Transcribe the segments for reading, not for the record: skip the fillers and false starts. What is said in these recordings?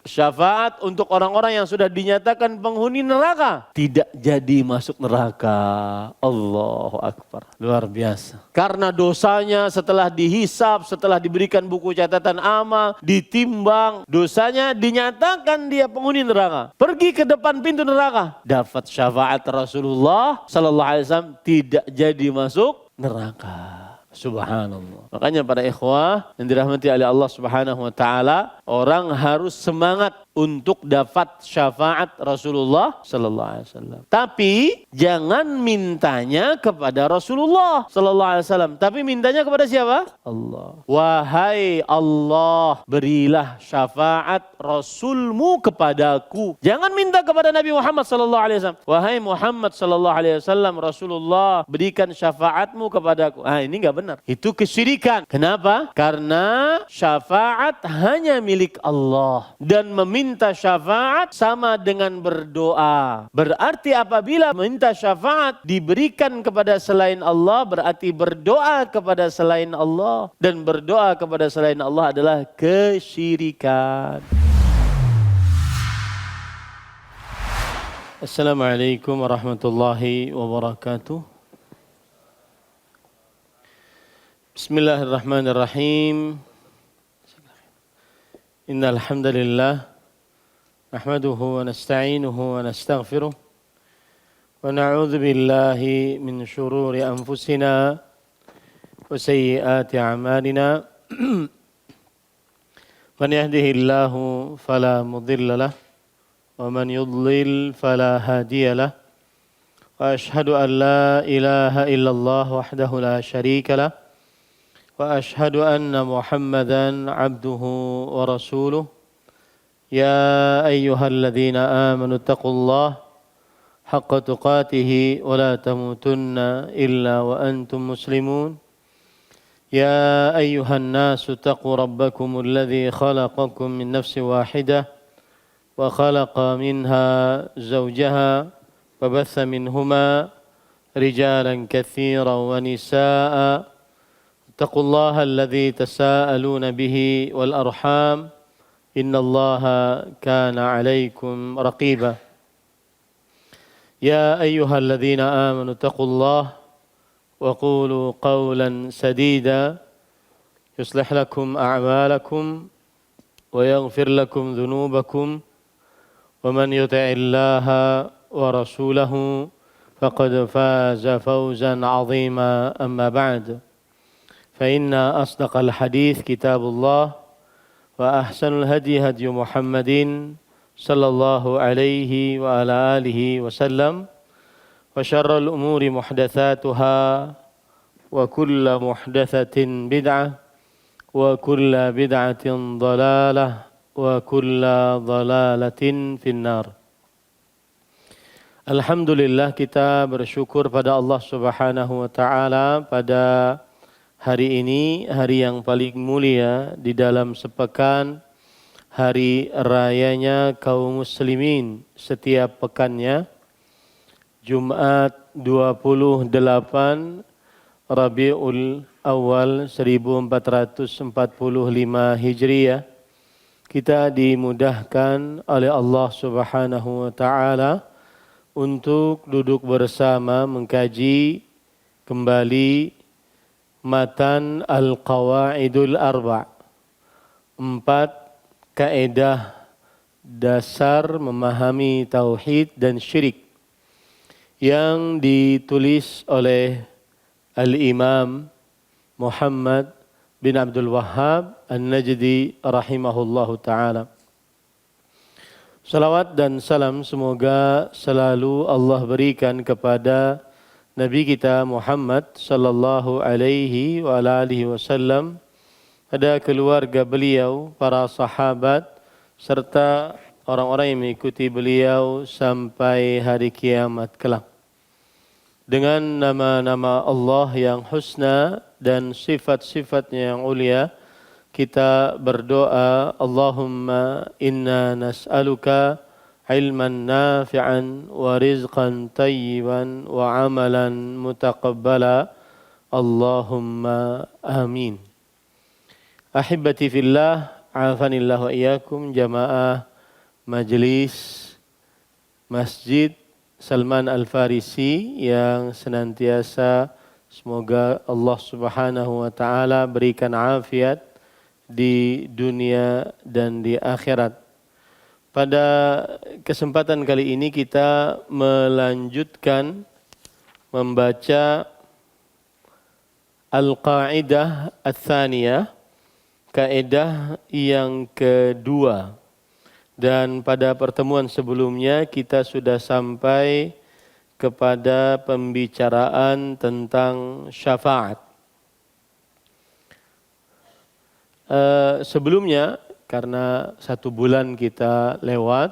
syafaat untuk orang-orang yang sudah dinyatakan penghuni neraka tidak jadi masuk neraka. Allahu Akbar. Luar biasa. Karena dosanya setelah dihisab, setelah diberikan buku catatan amal, ditimbang, dosanya dinyatakan dia penghuni neraka. Pergi ke depan pintu neraka, dapat syafaat Rasulullah sallallahu alaihi wasallam, tidak jadi masuk neraka. Subhanallah. Makanya para ikhwah yang dirahmati oleh Allah Subhanahu wa taala, orang harus semangat untuk dapat syafaat Rasulullah sallallahu alaihi wasallam. Tapi jangan mintanya kepada Rasulullah sallallahu alaihi wasallam, tapi mintanya kepada siapa? Allah. Wahai Allah, berilah syafaat Rasulmu kepadaku. Jangan minta kepada Nabi Muhammad sallallahu alaihi wasallam. Wahai Muhammad sallallahu alaihi wasallam, Rasulullah, berikan syafaatmu kepadaku. Ini enggak benar. Itu kesyirikan. Kenapa? Karena syafaat hanya milik Allah dan meminta syafaat sama dengan berdoa. Berarti apabila meminta syafaat diberikan kepada selain Allah, berarti berdoa kepada selain Allah, dan berdoa kepada selain Allah adalah kesyirikan. Assalamualaikum warahmatullahi wabarakatuh. Bismillahirrahmanirrahim. Innal hamdalillah nahmaduhu wa nasta'inuhu wa nastaghfiruh wa na'udzu billahi min shururi anfusina wa sayyiati a'malina. Man yahdihillahu fala mudilla lahu wa man yudlil fala hadiya lahu. Wa ashhadu an la ilaha illallah wahdahu la syarika lahu wa ashhadu anna Muhammadan abduhu wa rasuluh. Ya ayyuhalladzina amanu taqullaha haqqa tuqatih wa la tamutunna illa wa antum muslimun. Ya ayyuhan nasu taqu rabbakumul ladzi khalaqakum min nafsin wahidah wa khalaqa minha zawjaha wa batha minhuma rijalan katsiran wa nisaa'a. اتقوا الله الذي تساءلون به والأرحام إن الله كان عليكم رقيبا. يا أيها الذين آمنوا اتقوا الله وقولوا قولا سديدا يصلح لكم أعمالكم ويغفر لكم ذنوبكم ومن يطع الله ورسوله فقد فاز فوزا عظيما. أما بعد، فإن أصدق الحديث كتاب الله وأحسن الهدي هدي محمد صلى الله عليه وعلى آله وسلم وشر الأمور محدثاتها وكل محدثة بدعة وكل بدعة ضلالة وكل ضلالة في النار. Alhamdulillah, kita bersyukur pada Allah Subhanahu wa taala pada hari ini, hari yang paling mulia di dalam sepekan, hari rayanya kaum muslimin setiap pekannya, Jumat 28 Rabiul Awal 1445 Hijriah. Kita dimudahkan oleh Allah Subhanahu wa taala untuk duduk bersama mengkaji kembali matan Al-Qawaidul Arba', 4 kaedah dasar memahami tauhid dan syirik, yang ditulis oleh Al-Imam Muhammad bin Abdul Wahhab An-Najdi rahimahullahu ta'ala. Salawat dan salam semoga selalu Allah berikan kepada Nabi kita Muhammad sallallahu alaihi wa alihi wasallam, pada keluarga beliau, para sahabat, serta orang-orang yang mengikuti beliau sampai hari kiamat kelak. Dengan nama-nama Allah yang husna dan sifat-sifatnya yang ulia, kita berdoa, Allahumma inna nas'aluka ilman nafi'an wa rizqan tayyiban wa amalan mutaqabbala. Allahumma amin. Ahibati fillah, afanillah wa iyyakum jamaah majelis Masjid Salman Al-Farisi yang senantiasa semoga Allah Subhanahu wa taala berikan afiat di dunia dan di akhirat. Pada kesempatan kali ini kita melanjutkan membaca Al-Qa'idah Ats-Tsaniyah, kaidah yang kedua. Dan pada pertemuan sebelumnya kita sudah sampai kepada pembicaraan tentang syafaat. Sebelumnya, karena 1 bulan kita lewat,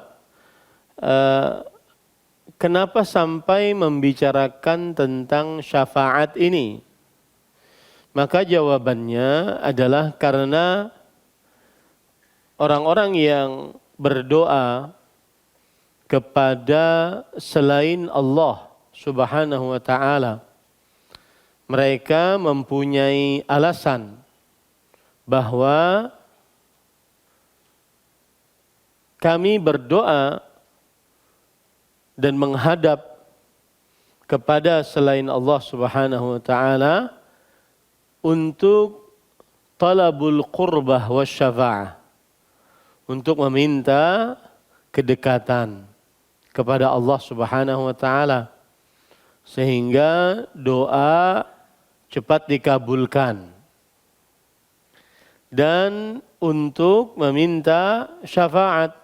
kenapa sampai membicarakan tentang syafaat ini? Maka jawabannya adalah karena orang-orang yang berdoa kepada selain Allah Subhanahu wa taala, mereka mempunyai alasan bahwa kami berdoa dan menghadap kepada selain Allah Subhanahu wa taala untuk talabul qurbah wasyafa'ah, untuk meminta kedekatan kepada Allah Subhanahu wa taala sehingga doa cepat dikabulkan, dan untuk meminta syafaat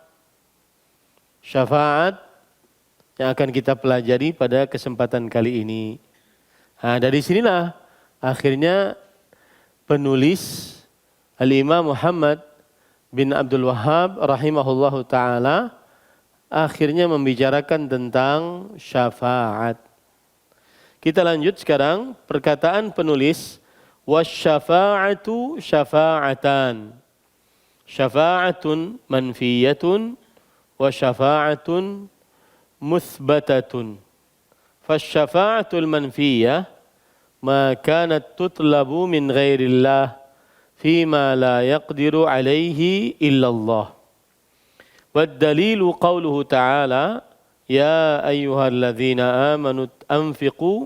yang akan kita pelajari pada kesempatan kali ini. Nah, dari sinilah akhirnya penulis Al-Imam Muhammad bin Abdul Wahhab rahimahullahu ta'ala akhirnya membicarakan tentang syafaat. Kita lanjut sekarang perkataan penulis, wasyafa'atu syafa'atan, syafa'atun manfiyatun wa syafa'atun muthbatatun. Fasyafa'atul manfiyah ma kanat tutlabu min ghairillah فيما لا يقدر عليه إلا الله. والدليل قوله تعالى يا أيها الذين آمنوا أنفقوا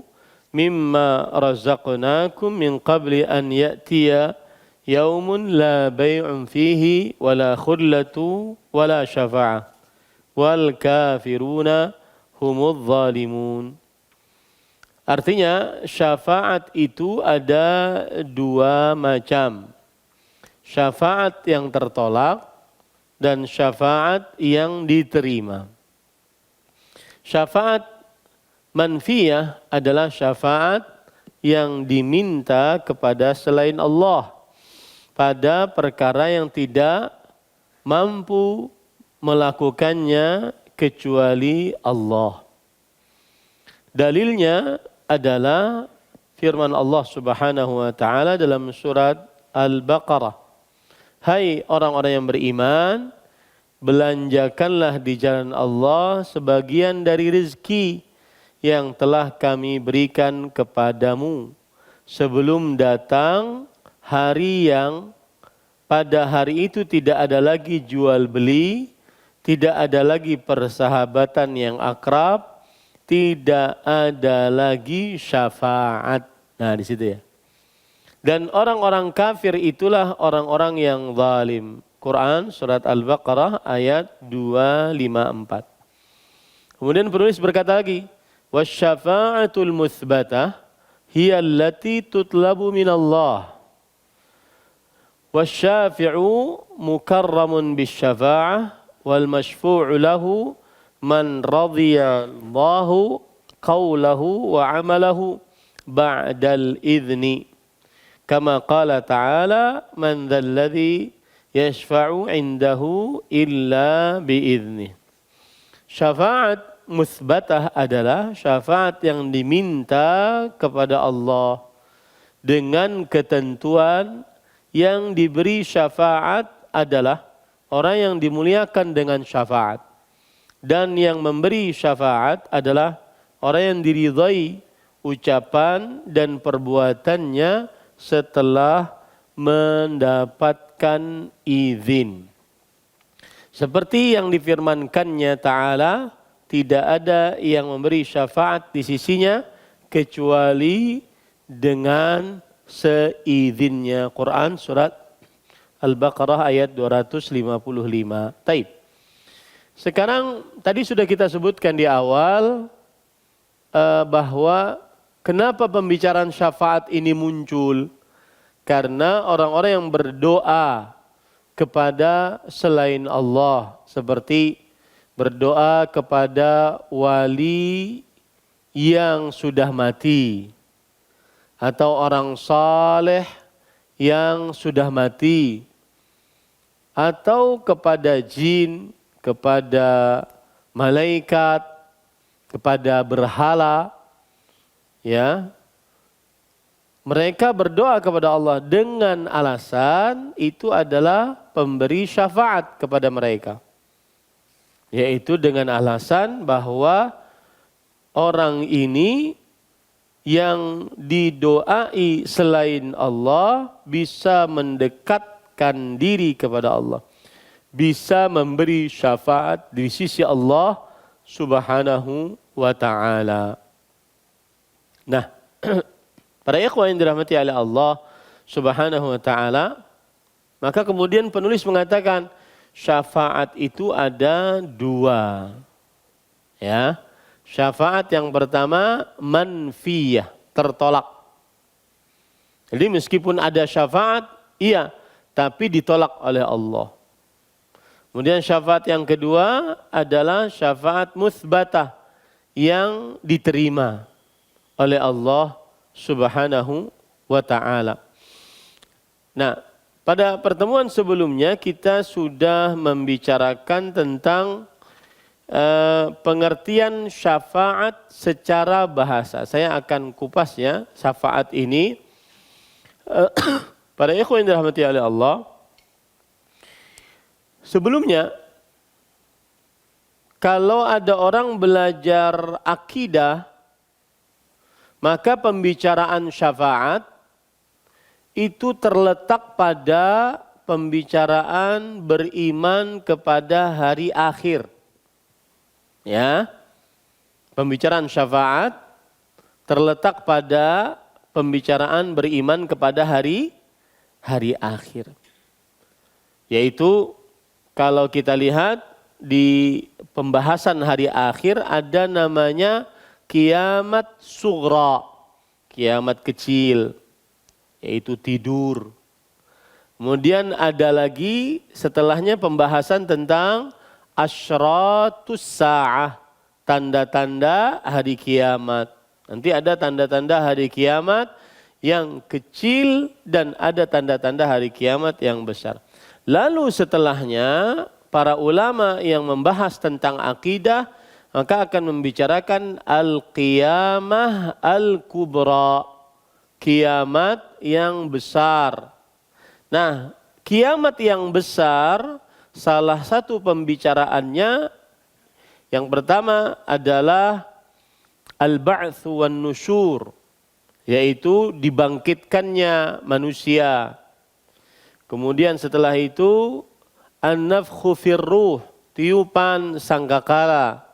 مما رزقناكم من قبل أن يأتي يوم لا بيع فيه ولا خلة ولا شفاعة والكافرون هم الظالمون. Artinya syafaat itu ada 2 macam. Syafaat yang tertolak dan syafaat yang diterima. Syafaat manfiyah adalah syafaat yang diminta kepada selain Allah pada perkara yang tidak mampu melakukannya kecuali Allah. Dalilnya adalah firman Allah Subhanahu wa taala dalam surat Al-Baqarah. Hai orang-orang yang beriman, belanjakanlah di jalan Allah sebagian dari rezeki yang telah kami berikan kepadamu sebelum datang hari yang pada hari itu tidak ada lagi jual beli, tidak ada lagi persahabatan yang akrab, tidak ada lagi syafaat. Nah, di situ ya. Dan orang-orang kafir itulah orang-orang yang zalim. Quran surat Al-Baqarah ayat 254. Kemudian penulis berkata lagi, wasyafa'atul muthbatah hiya allati tutlabu minallah. Wasyafi'u mukarramun bisyafa'ah wal masyfu'u lahu man radiyallahu qawlahu wa amalahu ba'dal idhni. Kama qala ta'ala man dzalladzi yashfa'u 'indahu illa bi'idznih. Syafaat musbatah adalah syafaat yang diminta kepada Allah dengan ketentuan yang diberi syafaat adalah orang yang dimuliakan dengan syafaat, dan yang memberi syafaat adalah orang yang diridhai ucapan dan perbuatannya setelah mendapatkan izin. Seperti yang difirmankannya Ta'ala, tidak ada yang memberi syafaat di sisinya kecuali dengan seizinnya. Quran surat Al-Baqarah ayat 255. Taib. Sekarang tadi sudah kita sebutkan di awal bahwa kenapa pembicaraan syafaat ini muncul? Karena orang-orang yang berdoa kepada selain Allah, seperti berdoa kepada wali yang sudah mati atau orang saleh yang sudah mati atau kepada jin, kepada malaikat, kepada berhala, ya. Mereka berdoa kepada Allah dengan alasan itu adalah pemberi syafaat kepada mereka. Yaitu dengan alasan bahwa orang ini yang didoai selain Allah bisa mendekatkan diri kepada Allah. Bisa memberi syafaat di sisi Allah Subhanahu wa ta'ala. Nah, para ikhwan yang dirahmati oleh Allah Subhanahu wa ta'ala, maka kemudian penulis mengatakan syafaat itu ada dua. Ya. Syafaat yang pertama manfiyah, tertolak. Jadi meskipun ada syafaat, iya, tapi ditolak oleh Allah. Kemudian syafaat yang kedua adalah syafaat musbatah yang diterima oleh Allah Subhanahu wa ta'ala. Nah, pada pertemuan sebelumnya kita sudah membicarakan tentang pengertian syafaat secara bahasa. Saya akan kupas ya syafaat ini. Para ikhwan yang dirahmati oleh Allah. Sebelumnya, kalau ada orang belajar akidah, maka pembicaraan syafaat itu terletak pada pembicaraan beriman kepada hari akhir. Ya, pembicaraan syafaat terletak pada pembicaraan beriman kepada hari akhir. Yaitu kalau kita lihat di pembahasan hari akhir ada namanya kiamat sughra, kiamat kecil, yaitu tidur. Kemudian ada lagi setelahnya pembahasan tentang asyratus sa'ah, tanda-tanda hari kiamat. Nanti ada tanda-tanda hari kiamat yang kecil dan ada tanda-tanda hari kiamat yang besar. Lalu setelahnya para ulama yang membahas tentang akidah maka akan membicarakan al-qiyamah al-kubra, kiamat yang besar. Nah, kiamat yang besar salah satu pembicaraannya yang pertama adalah al-ba'tsu wan nusyur, yaitu dibangkitkannya manusia. Kemudian setelah itu an-nafkhu fir ruh, tiupan sangkakala.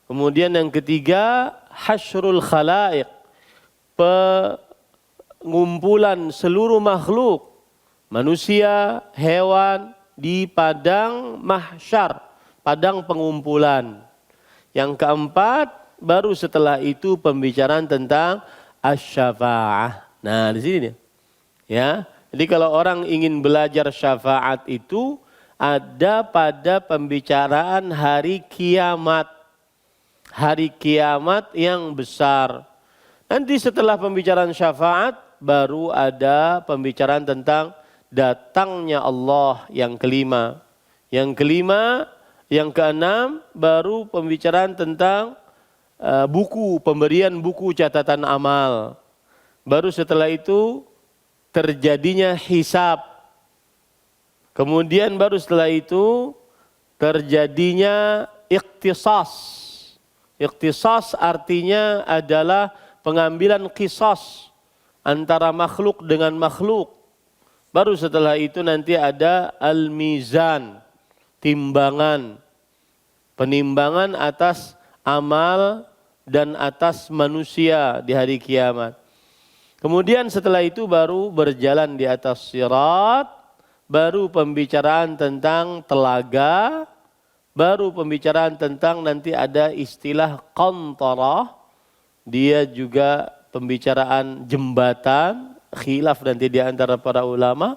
Kemudian yang ketiga hasyrul khalaiq, pengumpulan seluruh makhluk, manusia, hewan di padang mahsyar, padang pengumpulan. Yang keempat baru setelah itu pembicaraan tentang asy-syafa'ah. Nah, di sini nih. Ya. Jadi kalau orang ingin belajar syafaat itu ada pada pembicaraan hari kiamat. Hari kiamat yang besar. Nanti setelah pembicaraan syafaat baru ada pembicaraan tentang datangnya Allah yang kelima. Yang kelima, yang keenam baru pembicaraan tentang buku, pemberian buku catatan amal. Baru setelah itu terjadinya hisab. Kemudian baru setelah itu terjadinya ikhtisas. Ikhtisas artinya adalah pengambilan qisas antara makhluk dengan makhluk. Baru setelah itu nanti ada al-mizan, timbangan, penimbangan atas amal dan atas manusia di hari kiamat. Kemudian setelah itu baru berjalan di atas sirat, baru pembicaraan tentang telaga, baru pembicaraan tentang nanti ada istilah qantarah, dia juga pembicaraan jembatan, khilaf nanti di antara para ulama.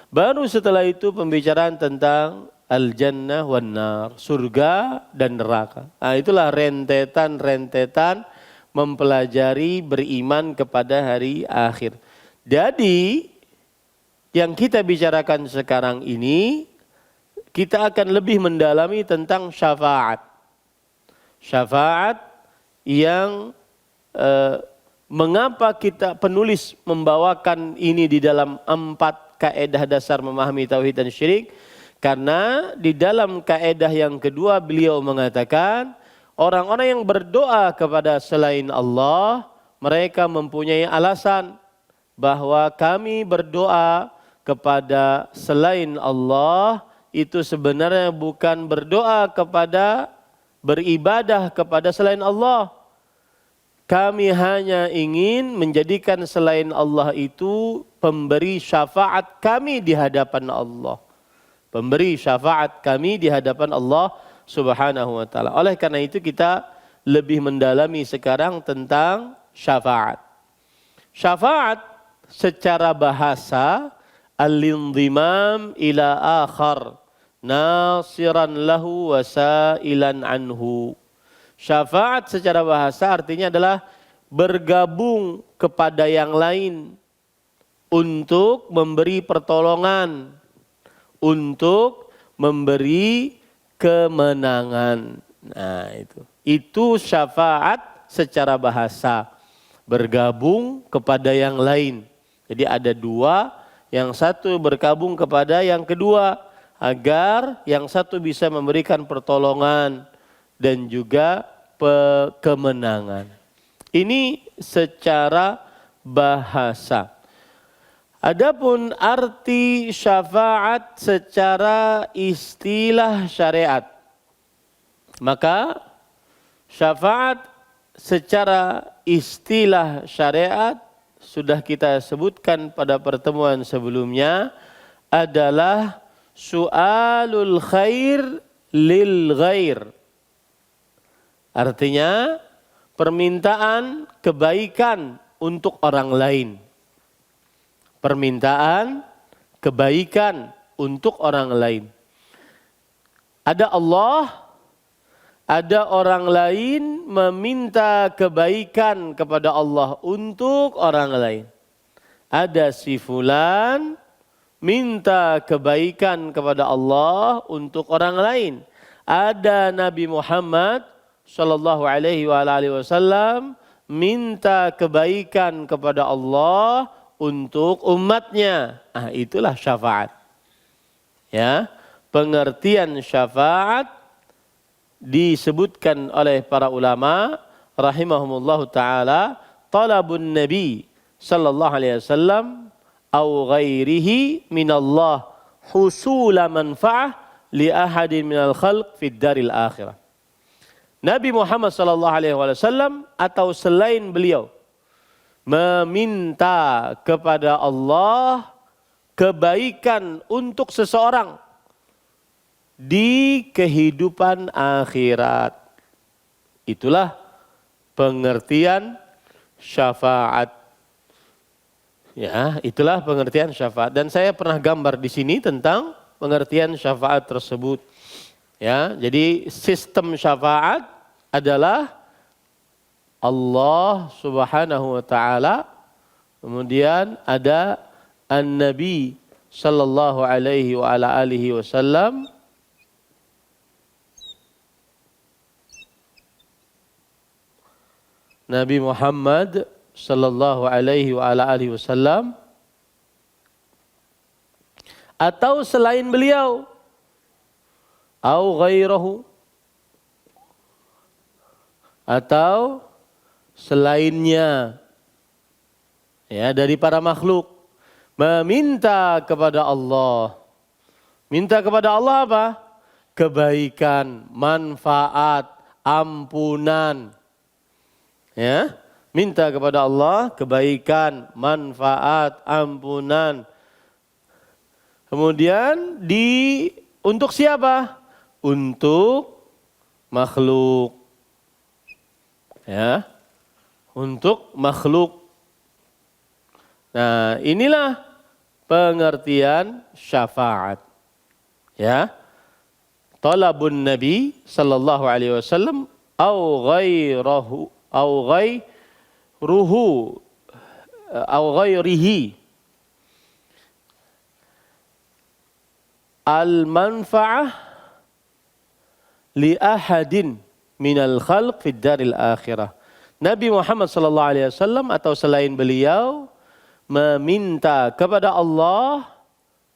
Baru setelah itu pembicaraan tentang al-jannah wan nar, surga dan neraka. Nah, itulah rentetan-rentetan mempelajari beriman kepada hari akhir. Jadi yang kita bicarakan sekarang ini, kita akan lebih mendalami tentang syafaat. Syafaat yang mengapa kita penulis membawakan ini di dalam 4 kaedah dasar memahami tauhid dan syirik. Karena di dalam kaedah yang kedua beliau mengatakan, orang-orang yang berdoa kepada selain Allah, mereka mempunyai alasan bahwa kami berdoa kepada selain Allah itu sebenarnya bukan berdoa kepada, beribadah kepada selain Allah. Kami hanya ingin menjadikan selain Allah itu pemberi syafaat kami di hadapan Allah. Pemberi syafaat kami di hadapan Allah Subhanahu wa ta'ala. Oleh karena itu kita lebih mendalami sekarang tentang syafaat. Syafaat secara bahasa al-indhimam ila akhar nasiran lahu wa sa'ilan anhu. Syafaat secara bahasa artinya adalah bergabung kepada yang lain untuk memberi pertolongan, untuk memberi kemenangan. Nah, itu syafaat secara bahasa, bergabung kepada yang lain. Jadi ada dua, yang satu bergabung kepada yang kedua agar yang satu bisa memberikan pertolongan dan juga kemenangan. Ini secara bahasa. Adapun arti syafaat secara istilah syariat, maka syafaat secara istilah syariat sudah kita sebutkan pada pertemuan sebelumnya adalah su'alul khair lil ghair. Artinya permintaan kebaikan untuk orang lain. Permintaan kebaikan untuk orang lain. Ada Allah, ada orang lain meminta kebaikan kepada Allah untuk orang lain. Ada si fulan minta kebaikan kepada Allah untuk orang lain. Ada Nabi Muhammad sallallahu alaihi wasallam minta kebaikan kepada Allah untuk umatnya. Ah, itulah syafaat. Ya, pengertian syafaat disebutkan oleh para ulama rahimahumullahu taala, talabun nabi sallallahu alaihi wasallam au ghairihi minallah husula manfa'ah li ahadin minal khalq fid daril akhirah. Nabi Muhammad sallallahu alaihi wasallam atau selain beliau meminta kepada Allah kebaikan untuk seseorang di kehidupan akhirat. Itulah pengertian syafaat. Ya, itulah pengertian syafaat. Dan saya pernah gambar di sini tentang pengertian syafaat tersebut. Ya, jadi sistem syafaat adalah Allah Subhanahu wa taala, kemudian ada An-Nabi sallallahu alaihi wa ala alihi wasallam, Nabi Muhammad sallallahu alaihi wa ala alihi wasallam, atau selain beliau, au ghairahu, atau selainnya, ya, dari para makhluk meminta kepada Allah. Minta kepada Allah apa? kebaikan, manfaat, ampunan. Ya, minta kepada Allah kebaikan, manfaat, ampunan. Kemudian untuk siapa? Untuk makhluk. Ya. Untuk makhluk. Nah, inilah pengertian syafaat. Ya. Talabun Nabi sallallahu alaihi wasallam au ghairihi al-manfa'ah li ahadin minal khalq fid daril akhirah. Nabi Muhammad sallallahu alaihi wasallam atau selain beliau meminta kepada Allah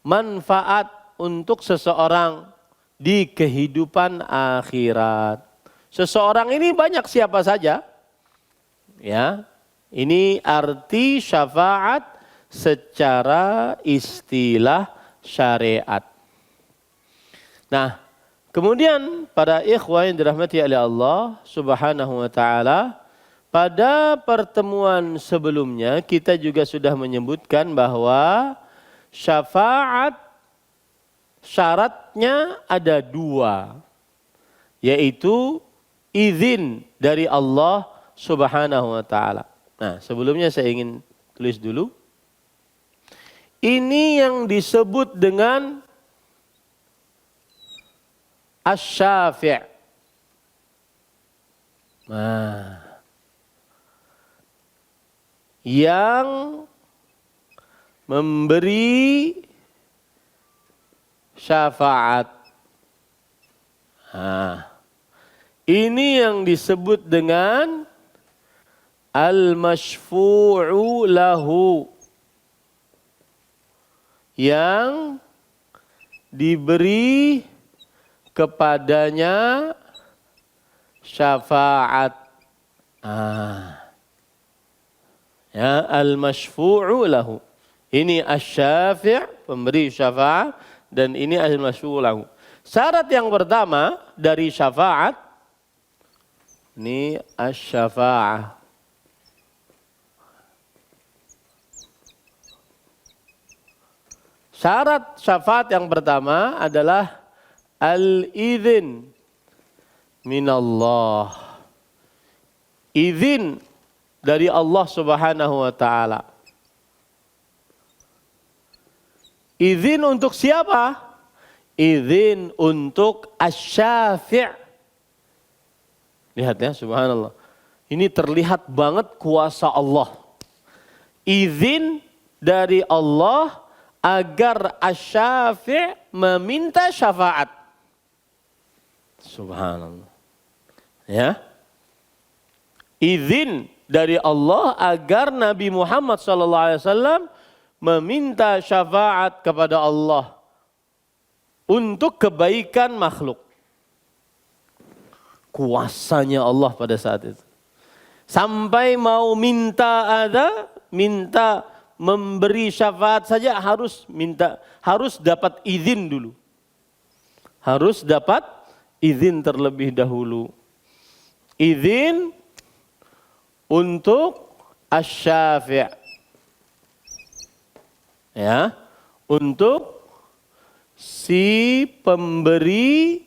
manfaat untuk seseorang di kehidupan akhirat. Seseorang ini banyak siapa saja. Ya. Ini arti syafaat secara istilah syariat. Nah, kemudian para ikhwah yang dirahmati oleh Allah Subhanahu wa taala, pada pertemuan sebelumnya kita juga sudah menyebutkan bahwa syafaat syaratnya ada 2, yaitu izin dari Allah Subhanahu wa taala. Nah, sebelumnya saya ingin tulis dulu. Ini yang disebut dengan asy-syafi'. Nah, yang memberi syafaat. Nah, ini yang disebut dengan al-masyfu'u lahu, yang diberi kepadanya syafaat. Ya, al-masyfu'u lahu. Ini asy-syafi', pemberi syafaat, dan ini al-masyfu'u lahu. Syarat yang pertama dari syafaat, ini asy-syafa'ah. Syarat syafaat yang pertama adalah al-izin minallah. Izin dari Allah Subhanahu wa taala. Izin untuk siapa? Izin untuk asy-syafi'. Lihat ya, subhanallah. Ini terlihat banget kuasa Allah. Izin dari Allah agar asy-syafi' meminta syafaat. Subhanallah. Ya. Izin dari Allah agar Nabi Muhammad SAW meminta syafaat kepada Allah untuk kebaikan makhluk. Kuasanya Allah pada saat itu. Sampai mau minta memberi syafaat saja harus dapat izin dulu. Harus dapat izin terlebih dahulu. Izin untuk asy-syafi'. Ya, untuk si pemberi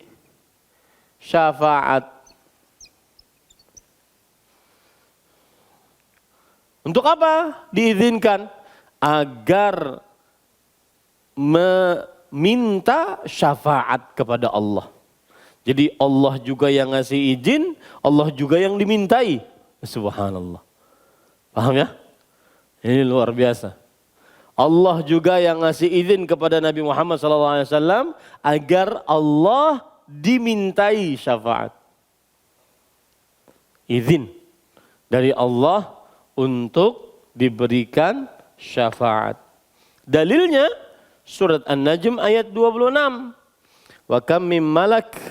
syafaat. Untuk apa diizinkan? Agar meminta syafaat kepada Allah. Jadi Allah juga yang ngasih izin, Allah juga yang dimintai. Subhanallah. Paham ya? Ini luar biasa. Allah juga yang ngasih izin kepada Nabi Muhammad SAW agar Allah dimintai syafaat. Izin dari Allah untuk diberikan syafaat. Dalilnya surat An-Najm ayat 26. Wa kam min malak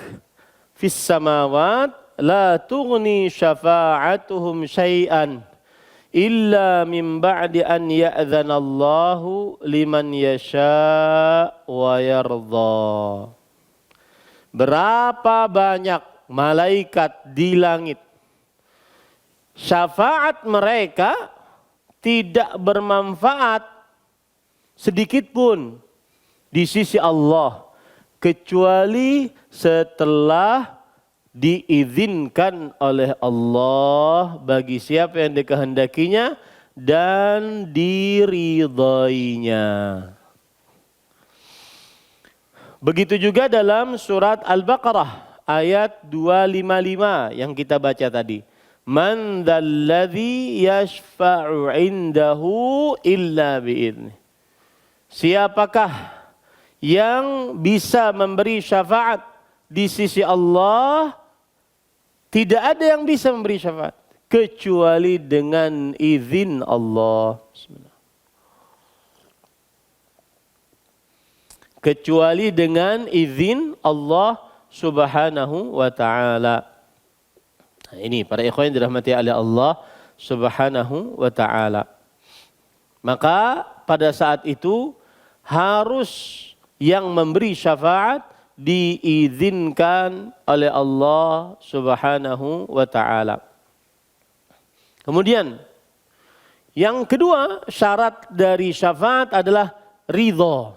fis samawat la tughni syafa'atuhum syai'an illa min ba'di an ya'dhanallahu liman yasha' wa yardha. berapa banyak malaikat di langit, syafaat mereka tidak bermanfaat sedikit pun di sisi Allah kecuali setelah diizinkan oleh Allah bagi siapa yang dikehendakinya dan diridainya. Begitu juga dalam surat Al-Baqarah ayat 255 yang kita baca tadi. Man dzalladzi yashfa'u 'indahu illa bi'idznih. Siapakah yang bisa memberi syafaat di sisi Allah? Tidak ada yang bisa memberi syafaat kecuali dengan izin Allah. Kecuali dengan izin Allah Subhanahu wa ta'ala. Nah, ini para ikhwan yang dirahmati oleh Allah Subhanahu wa ta'ala. Maka pada saat itu harus yang memberi syafaat diizinkan oleh Allah Subhanahu wa ta'ala. Kemudian yang kedua, syarat dari syafaat adalah ridha.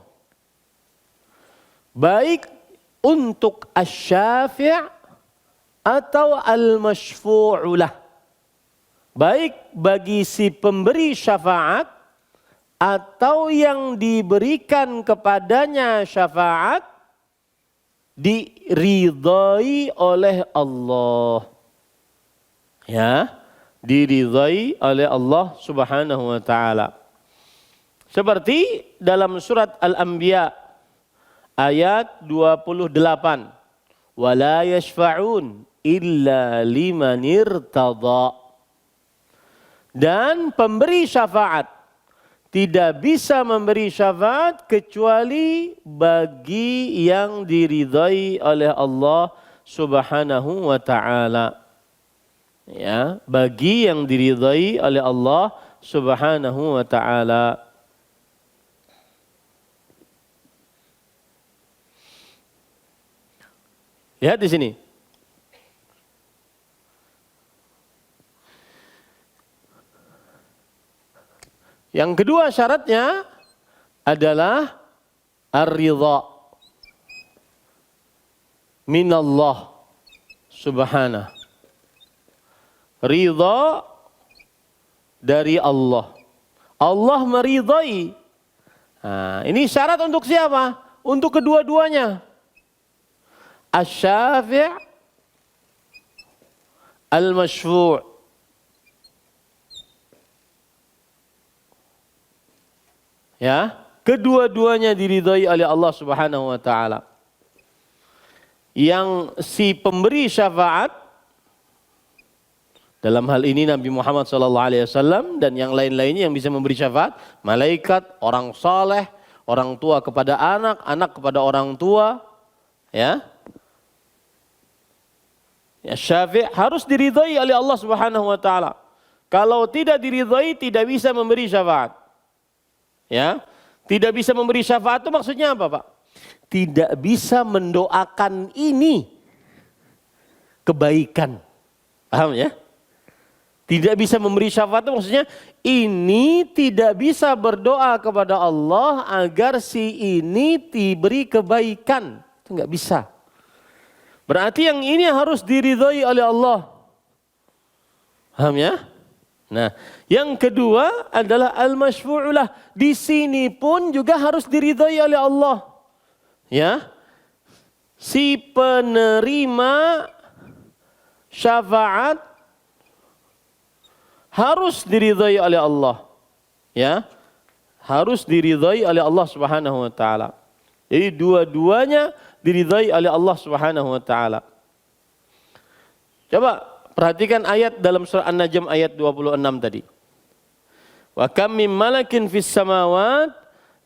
Baik untuk asy-syafi' atau al-masyfu'u lah. Baik bagi si pemberi syafaat atau yang diberikan kepadanya syafaat diridhai oleh Allah. Ya, diridhai oleh Allah Subhanahu wa ta'ala. Seperti dalam surat Al-Anbiya ayat 28. Wala yashfa'un illa liman irtada. Dan pemberi syafaat tidak bisa memberi syafaat kecuali bagi yang diridhai oleh Allah Subhanahu wa ta'ala. Ya, bagi yang diridhai oleh Allah Subhanahu wa ta'ala. Lihat di sini. Yang kedua syaratnya adalah ar-ridha minallah subhanahu. Ridha dari Allah. Allah meridhai. Nah, ini syarat untuk siapa? Untuk kedua-duanya. Asy-syafi' al-masyfu'. Ya, kedua-duanya diridhai oleh Allah Subhanahu wa ta'ala. Yang si pemberi syafaat, dalam hal ini Nabi Muhammad SAW dan yang lain-lainnya yang bisa memberi syafaat, malaikat, orang saleh, orang tua kepada anak, anak kepada orang tua, ya. Ya, syafi' harus diridhai oleh Allah Subhanahu wa ta'ala. Kalau tidak diridhai tidak bisa memberi syafaat. Ya, tidak bisa memberi syafaat itu maksudnya apa, Pak? Tidak bisa mendoakan ini kebaikan. Paham ya? Tidak bisa memberi syafaat itu maksudnya ini tidak bisa berdoa kepada Allah agar si ini diberi kebaikan. Itu enggak bisa. Berarti yang ini harus diridhai oleh Allah. Paham ya? Nah, yang kedua adalah al-masyfu'u lah. Di sini pun juga harus diridhai oleh Allah. Ya. Si penerima syafaat harus diridhai oleh Allah. Ya. Harus diridhai oleh Allah Subhanahu wa ta'ala. Jadi dua-duanya diridhai oleh Allah Subhanahu wa ta'ala. Coba perhatikan ayat dalam surah An-Najm ayat 26 tadi. Wa kam min malakin fis samawat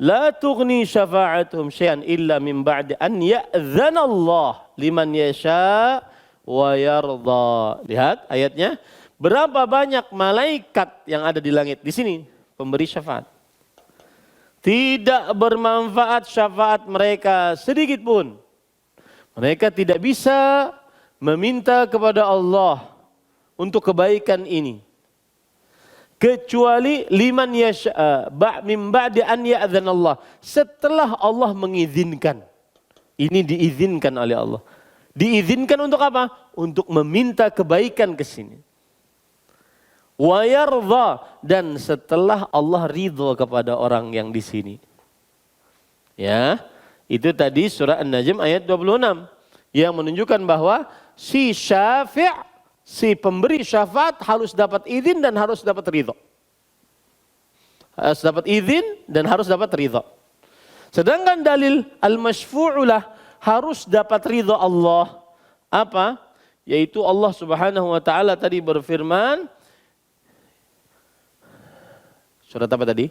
la tughni syafa'atuhum syai'an illa min ba'di an ya'dzana Allah liman yasha wa yarda. Lihat ayatnya. Berapa banyak malaikat yang ada di langit? Di sini pemberi syafaat. Tidak bermanfaat syafaat mereka sedikit pun. Mereka tidak bisa meminta kepada Allah untuk kebaikan ini. Kecuali liman yasha min ba'di an ya'dzan Allah. Setelah Allah mengizinkan. Ini diizinkan oleh Allah. Diizinkan untuk apa? Untuk meminta kebaikan ke sini. Wa yardha, dan setelah Allah ridha kepada orang yang di sini. Ya, itu tadi surah An-Najm ayat 26 yang menunjukkan bahwa si syafi', si pemberi syafaat harus dapat izin dan harus dapat ridha. Harus dapat izin dan harus dapat ridha. Sedangkan dalil al-masyfu'ulah harus dapat ridha Allah. Apa? Yaitu Allah Subhanahu wa taala tadi berfirman, surat apa tadi?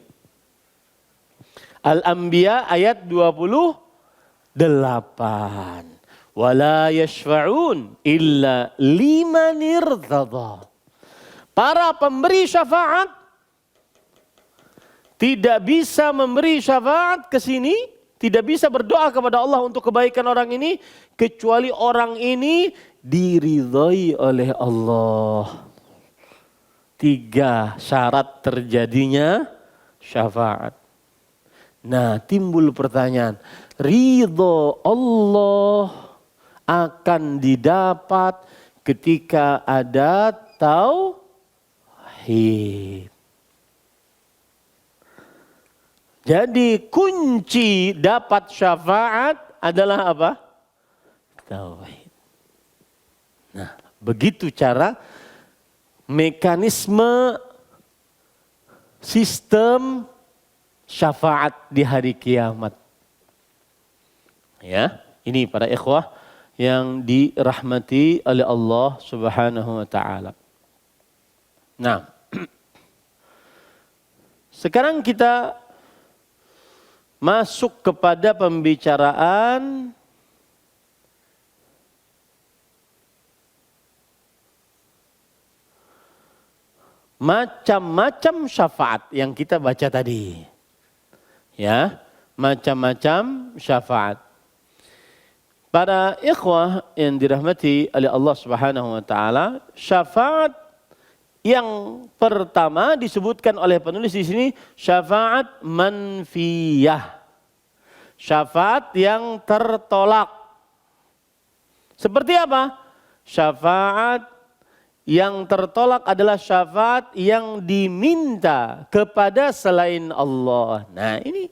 Al-Anbiya ayat 28. Wala yashfa'un illa liman irtadha. Para pemberi syafaat tidak bisa memberi syafaat ke sini, tidak bisa berdoa kepada Allah untuk kebaikan orang ini kecuali orang ini diridhai oleh Allah. 3 syarat terjadinya syafaat. Nah, timbul pertanyaan, ridho Allah akan didapat ketika ada tauhid. Jadi kunci dapat syafaat adalah apa? Tauhid. Nah, begitu cara mekanisme sistem syafaat di hari kiamat. Ya, ini para ikhwah yang dirahmati oleh Allah Subhanahu wa taala. Nah, sekarang kita masuk kepada pembicaraan macam-macam syafaat yang kita baca tadi. Ya, macam-macam syafaat. Para ikhwah yang dirahmati oleh Allah Subhanahu wa taala, syafaat yang pertama disebutkan oleh penulis di sini syafaat manfiyah. Syafaat yang tertolak. Seperti apa? Syafaat yang tertolak adalah syafaat yang diminta kepada selain Allah. Nah, ini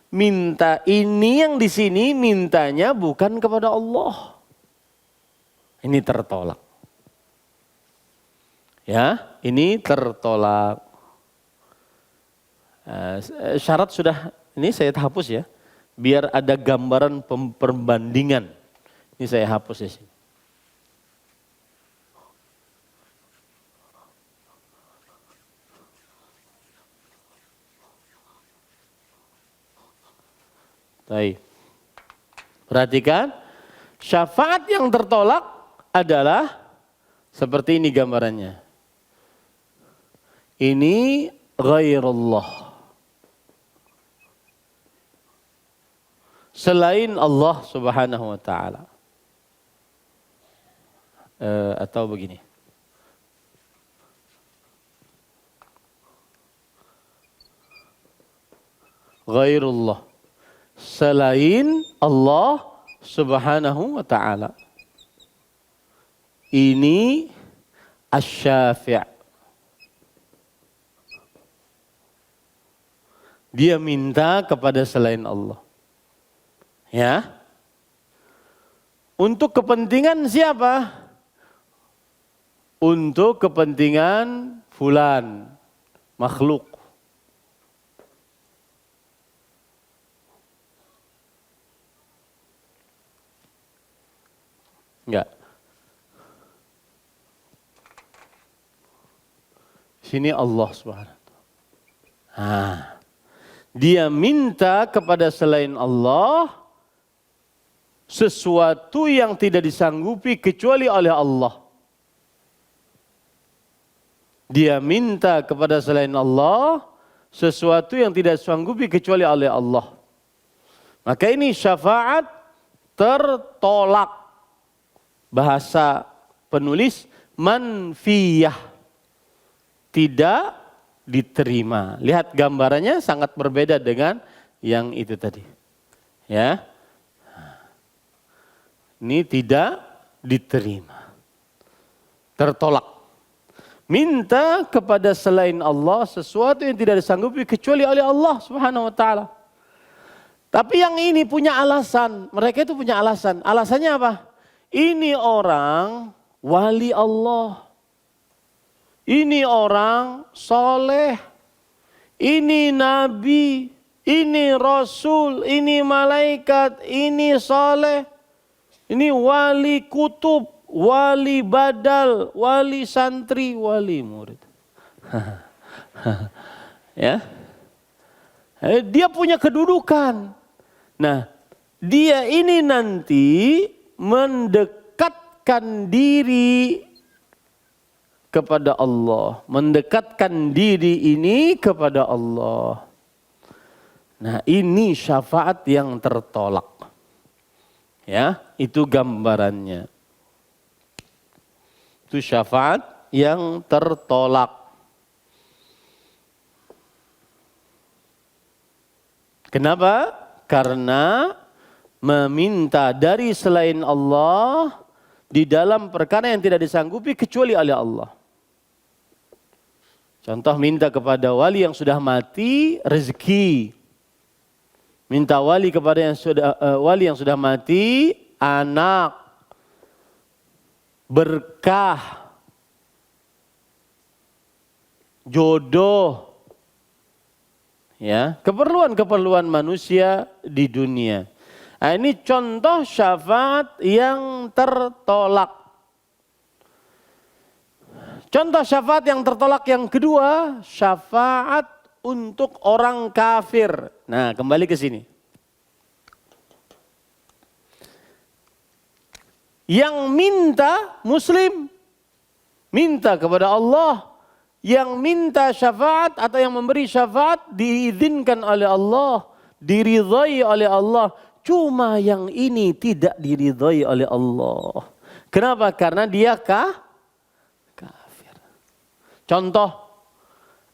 minta ini yang di sini mintanya bukan kepada Allah. Ini tertolak. Ya, ini tertolak. Syarat sudah ini saya hapus ya, biar ada gambaran perbandingan. Ini saya hapus di sini. Baik. Perhatikan, syafaat yang tertolak adalah seperti ini gambarannya. Ini ghairullah. Selain Allah Subhanahu wa taala. Atau begini. Ghairullah. Selain Allah Subhanahu wa taala. Ini asy-syafi'. Dia minta kepada selain Allah. Ya. Untuk kepentingan siapa? Untuk kepentingan fulan, makhluk. Enggak. Sini Allah Subhanahu. Dia minta kepada selain Allah sesuatu yang tidak disanggupi kecuali oleh Allah. Dia minta kepada selain Allah sesuatu yang tidak disanggupi kecuali oleh Allah. Maka ini syafaat tertolak. Bahasa penulis manfiyah, tidak diterima. Lihat gambarannya sangat berbeda dengan yang itu tadi. Ya. Ini tidak diterima. Tertolak. Minta kepada selain Allah sesuatu yang tidak disanggupi kecuali oleh Allah Subhanahu wa taala. Tapi yang ini punya alasan, mereka itu punya alasan. Alasannya apa? Ini orang wali Allah. Ini orang soleh. Ini nabi. Ini rasul. Ini malaikat. Ini soleh. Ini wali kutub. Wali badal. Wali santri. Wali murid. Ya. Dia punya kedudukan. Nah, dia ini nanti mendekatkan diri kepada Allah. Mendekatkan diri ini kepada Allah. Nah, ini syafaat yang tertolak. Ya, itu gambarannya. Itu syafaat yang tertolak. Kenapa? Karena meminta dari selain Allah di dalam perkara yang tidak disanggupi kecuali oleh Allah. Contoh minta kepada wali yang sudah mati rezeki. Minta wali kepada wali yang sudah mati anak, berkah, jodoh. Ya, keperluan-keperluan manusia di dunia. Nah, ini contoh syafaat yang tertolak. Contoh syafaat yang tertolak yang kedua, syafaat untuk orang kafir. Nah, kembali ke sini. Yang minta muslim, minta kepada Allah. Yang minta syafaat atau yang memberi syafaat diizinkan oleh Allah, diridhai oleh Allah. Cuma yang ini tidak diridhai oleh Allah. Kenapa? Karena dia kafir. Contoh,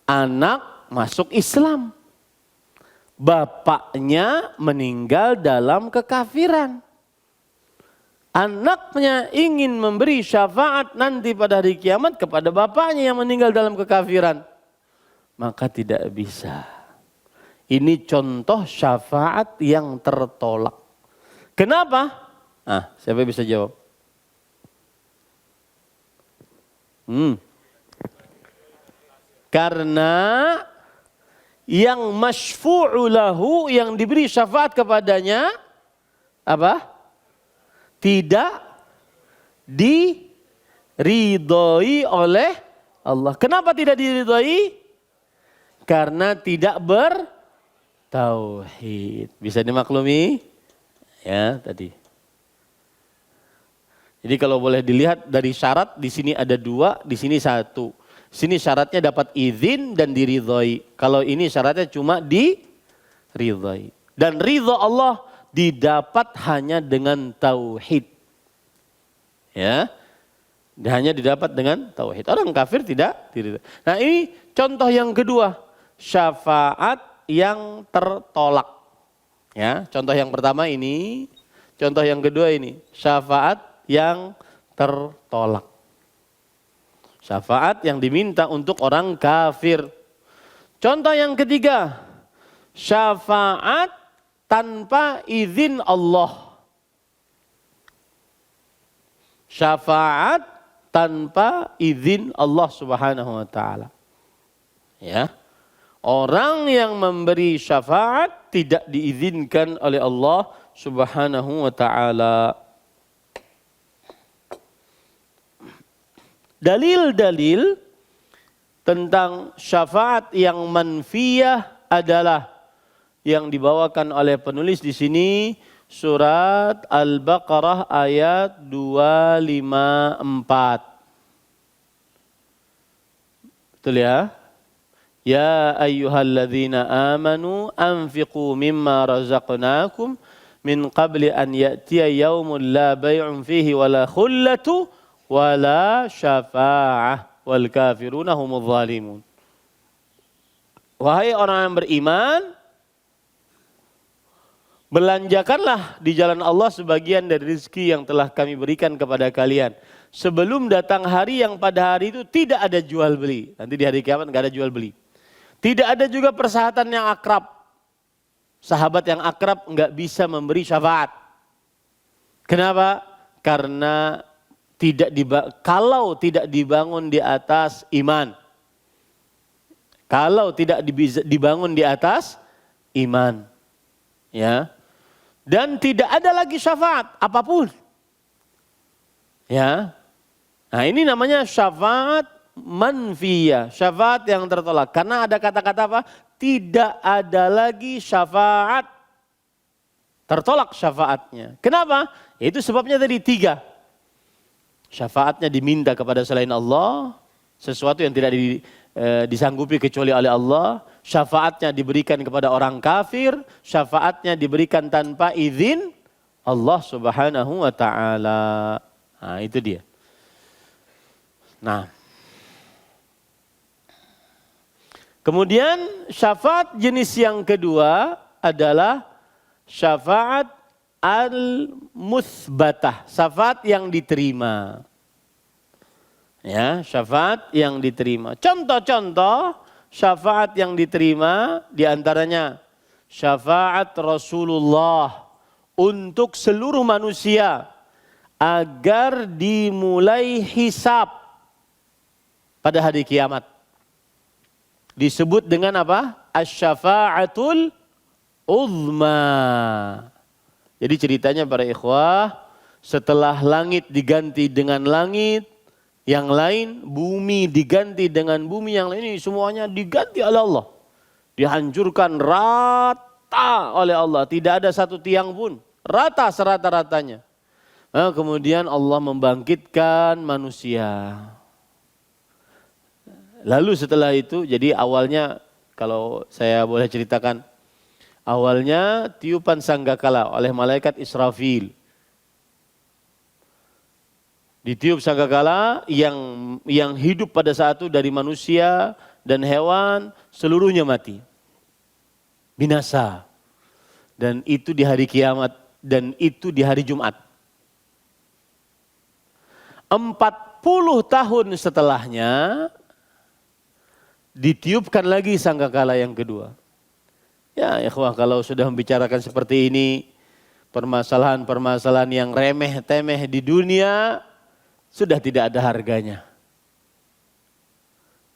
anak masuk Islam. Bapaknya meninggal dalam kekafiran. Anaknya ingin memberi syafaat nanti pada hari kiamat kepada bapaknya yang meninggal dalam kekafiran. Maka tidak bisa. Ini contoh syafaat yang tertolak. Kenapa? Ah, siapa bisa jawab? Karena yang masyfu'u lahu, yang diberi syafaat kepadanya, apa? Tidak diridhoi oleh Allah. Kenapa tidak diridhoi? Karena tidak bertauhid. Bisa dimaklumi? Ya, tadi. Jadi kalau boleh dilihat dari syarat, di sini ada 2, di sini 1. Sini syaratnya dapat izin dan diridhoi. Kalau ini syaratnya cuma diridhoi. Dan ridha Allah didapat hanya dengan tauhid. Ya. Hanya didapat dengan tauhid. Orang kafir tidak diridhoi. Nah, ini contoh yang kedua, syafaat yang tertolak. Ya, contoh yang pertama ini, contoh yang kedua ini, syafaat yang tertolak. Syafaat yang diminta untuk orang kafir. Contoh yang ketiga, syafaat tanpa izin Allah. Syafaat tanpa izin Allah Subhanahu wa taala. Ya. Orang yang memberi syafaat tidak diizinkan oleh Allah Subhanahu wa taala. Dalil-dalil tentang syafaat yang manfiyah adalah yang dibawakan oleh penulis di sini, surat Al-Baqarah ayat 254. Betul ya? Ya ayyuhalladzina amanu anfiqu mimma razaqnakum min qabli an ya'tiya yaumun la bay'un fihi wala khullatu wala syafa'ah wal kafiruna humudz zalimun. Wahai orang yang beriman, belanjakanlah di jalan Allah sebagian dari rezeki yang telah kami berikan kepada kalian. Sebelum datang hari yang pada hari itu tidak ada jual beli. Nanti di hari kiamat enggak ada jual beli. Tidak ada juga persahabatan yang akrab. Sahabat yang akrab enggak bisa memberi syafaat. Kenapa? Karena kalau tidak dibangun di atas iman. Kalau tidak dibangun di atas iman. Ya. Dan tidak ada lagi syafaat apapun. Ya. Nah, ini namanya syafaat manfiyah, syafaat yang tertolak. Karena ada kata-kata apa? Tidak ada lagi syafaat. Tertolak syafaatnya. Kenapa? Itu sebabnya tadi 3. Syafaatnya diminta kepada selain Allah, sesuatu yang tidak disanggupi kecuali oleh Allah. Syafaatnya diberikan kepada orang kafir, syafaatnya diberikan tanpa izin Allah Subhanahu wa taala. Nah, itu dia. Nah, kemudian syafaat jenis yang kedua adalah syafaat al-musbatah, syafaat yang diterima. Ya, syafaat yang diterima. Contoh-contoh syafaat yang diterima diantaranya syafaat Rasulullah untuk seluruh manusia agar dimulai hisab pada hari kiamat. Disebut dengan apa? Asy-syafa'atul uzma. Jadi ceritanya para ikhwah, setelah langit diganti dengan langit yang lain, bumi diganti dengan bumi yang lain, ini semuanya diganti oleh Allah. Dihancurkan rata oleh Allah, tidak ada satu tiang pun, rata serata-ratanya. Nah, kemudian Allah membangkitkan manusia. Lalu setelah itu, jadi awalnya kalau saya boleh ceritakan, awalnya tiupan sangkakala oleh malaikat Israfil. Ditiup sangkakala yang hidup pada saat itu dari manusia dan hewan seluruhnya mati. Binasa. Dan itu di hari kiamat dan itu di hari Jumat. 40 tahun setelahnya ditiupkan lagi sangkakala yang kedua. Ya ikhwah, kalau sudah membicarakan seperti ini, permasalahan-permasalahan yang remeh-temeh di dunia sudah tidak ada harganya.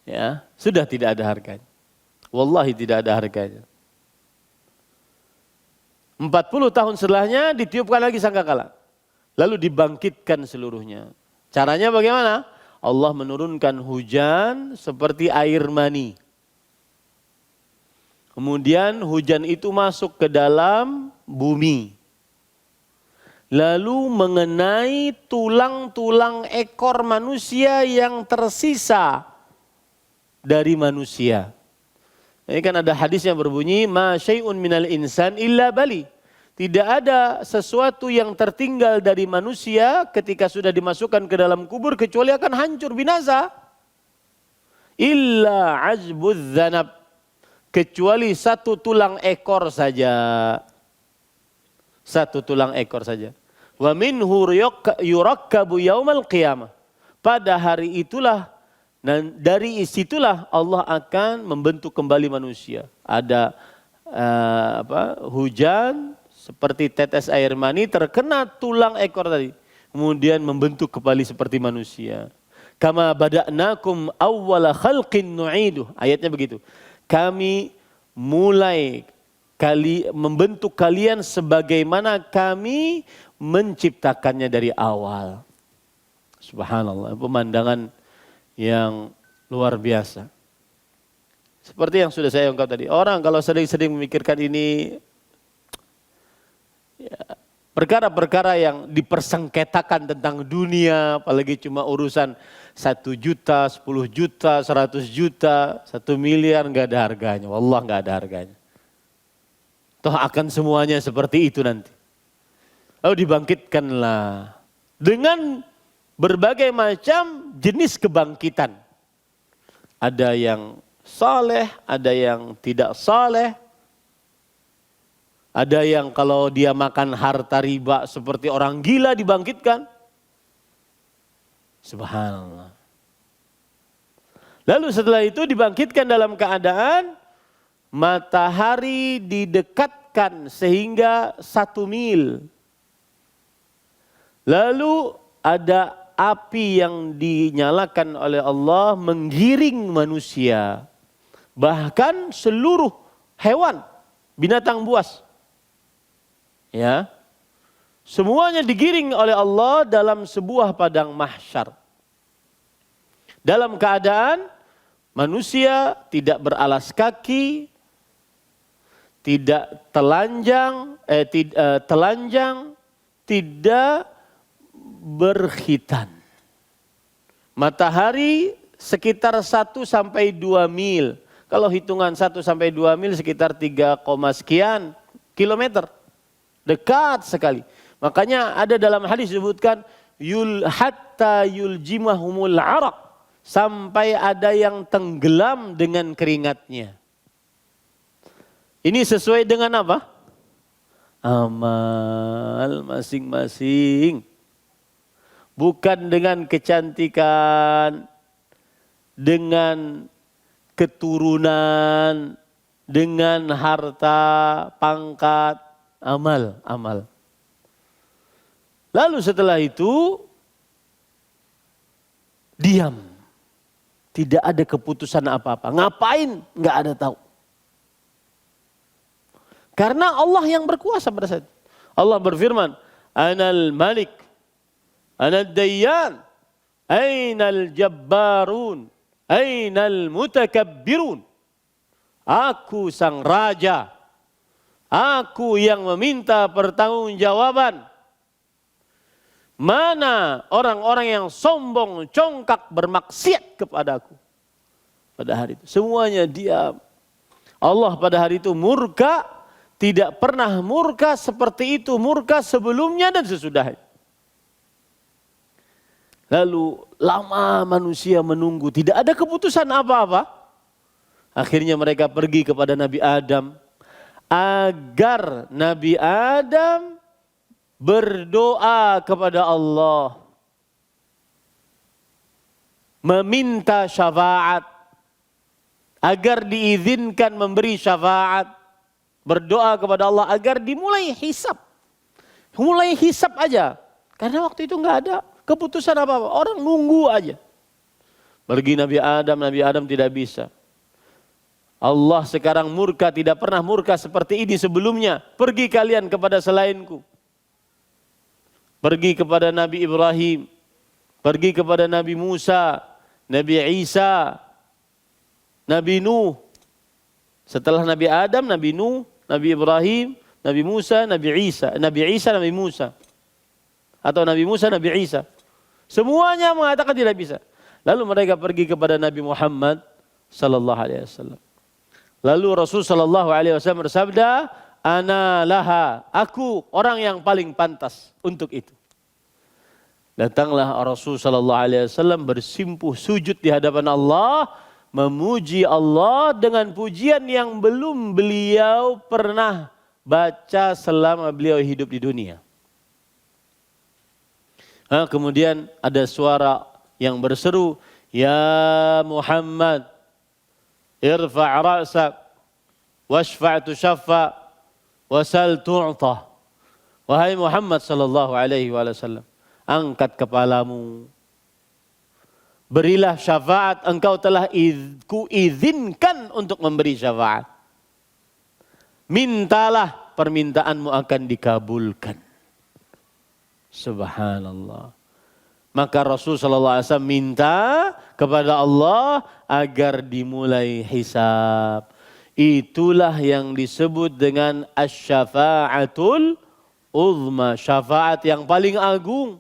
Ya, sudah tidak ada harganya. Wallahi tidak ada harganya. 40 tahun setelahnya ditiupkan lagi sangkakala. Lalu dibangkitkan seluruhnya. Caranya bagaimana? Allah menurunkan hujan seperti air mani. Kemudian hujan itu masuk ke dalam bumi. Lalu mengenai tulang-tulang ekor manusia yang tersisa dari manusia. Ini kan ada hadis yang berbunyi, ma syai'un minal insan illa bali. Tidak ada sesuatu yang tertinggal dari manusia ketika sudah dimasukkan ke dalam kubur kecuali akan hancur binasa. Illa azbuz zanab. Kecuali satu tulang ekor saja. Satu tulang ekor saja. Wa minhu yurakkabu yaumal qiyamah. Pada hari itulah, dan dari situlah Allah akan membentuk kembali manusia. Ada hujan seperti tetes air mani terkena tulang ekor tadi. Kemudian membentuk kembali seperti manusia. Kama bada'nakum awwala khalqin nu'iduh. Ayatnya begitu. Kami mulai membentuk kalian sebagaimana kami menciptakannya dari awal. Subhanallah, pemandangan yang luar biasa. Seperti yang sudah saya ungkap tadi. Orang kalau sering-sering memikirkan ini, perkara-perkara yang dipersengketakan tentang dunia, apalagi cuma urusan 1 juta, 10 juta, 100 juta, 1 miliar, enggak ada harganya. Wallah enggak ada harganya. Toh akan semuanya seperti itu nanti. Lalu dibangkitkanlah dengan berbagai macam jenis kebangkitan. Ada yang saleh, ada yang tidak saleh. Ada yang kalau dia makan harta riba seperti orang gila dibangkitkan. Subhanallah. Lalu setelah itu dibangkitkan dalam keadaan matahari didekatkan sehingga 1 mil. Lalu ada api yang dinyalakan oleh Allah menggiring manusia. Bahkan seluruh hewan, binatang buas. Ya, semuanya digiring oleh Allah dalam sebuah padang mahsyar. Dalam keadaan manusia tidak beralas kaki, tidak telanjang, tidak berkhitan. Matahari sekitar 1 sampai 2 mil. Kalau hitungan 1 sampai 2 mil sekitar 3, sekian kilometer. Dekat sekali. Makanya ada dalam hadis disebutkan hatta yuljimahumul araq, sampai ada yang tenggelam dengan keringatnya. Ini sesuai dengan apa? Amal masing-masing. Bukan dengan kecantikan, dengan keturunan, dengan harta, pangkat. Amal. Lalu setelah itu diam. Tidak ada keputusan apa-apa. Ngapain? Nggak ada tahu. Karena Allah yang berkuasa pada saat itu. Allah berfirman, Anal Malik, Anal Dayyan, Ainal Jabbarun, Ainal Mutakabbirun. Aku sang raja. Aku yang meminta pertanggungjawaban. Mana orang-orang yang sombong, congkak, bermaksiat kepadaku. Pada hari itu semuanya diam. Allah pada hari itu murka, tidak pernah murka seperti itu, murka sebelumnya dan sesudahnya. Lalu lama manusia menunggu, tidak ada keputusan apa-apa. Akhirnya mereka pergi kepada Nabi Adam. Agar Nabi Adam berdoa kepada Allah. Meminta syafaat. Agar diizinkan memberi syafaat. Berdoa kepada Allah agar dimulai hisab. Mulai hisab aja. Karena waktu itu enggak ada keputusan apa-apa. Orang nunggu aja. Pergi Nabi Adam tidak bisa. Allah sekarang murka, tidak pernah murka seperti ini sebelumnya. Pergi kalian kepada selainku. Pergi kepada Nabi Ibrahim. Pergi kepada Nabi Musa, Nabi Isa, Nabi Nuh. Setelah Nabi Adam, Nabi Nuh, Nabi Ibrahim, Nabi Musa, Nabi Isa, Nabi Musa. Atau Nabi Musa, Nabi Isa. Semuanya mengatakan tidak bisa. Lalu mereka pergi kepada Nabi Muhammad sallallahu alaihi wasallam. Lalu Rasul sallallahu alaihi wasallam bersabda, "Ana laha, aku orang yang paling pantas untuk itu." Datanglah Rasul sallallahu alaihi wasallam bersimpuh sujud di hadapan Allah, memuji Allah dengan pujian yang belum beliau pernah baca selama beliau hidup di dunia. Kemudian ada suara yang berseru, "Ya Muhammad, irfa' ra'sak, washfa' tushaffa, wasal tu'ta." Wahai Muhammad sallallahu alaihi wasallam, angkat kepalamu, berilah syafaat, engkau telah kuizinkan untuk memberi syafaat. Mintalah, permintaanmu akan dikabulkan. Subhanallah. Maka Rasul sallallahu alaihi wasallam minta kepada Allah agar dimulai hisab. Itulah yang disebut dengan asy-syafa'atul uzma, syafaat yang paling agung.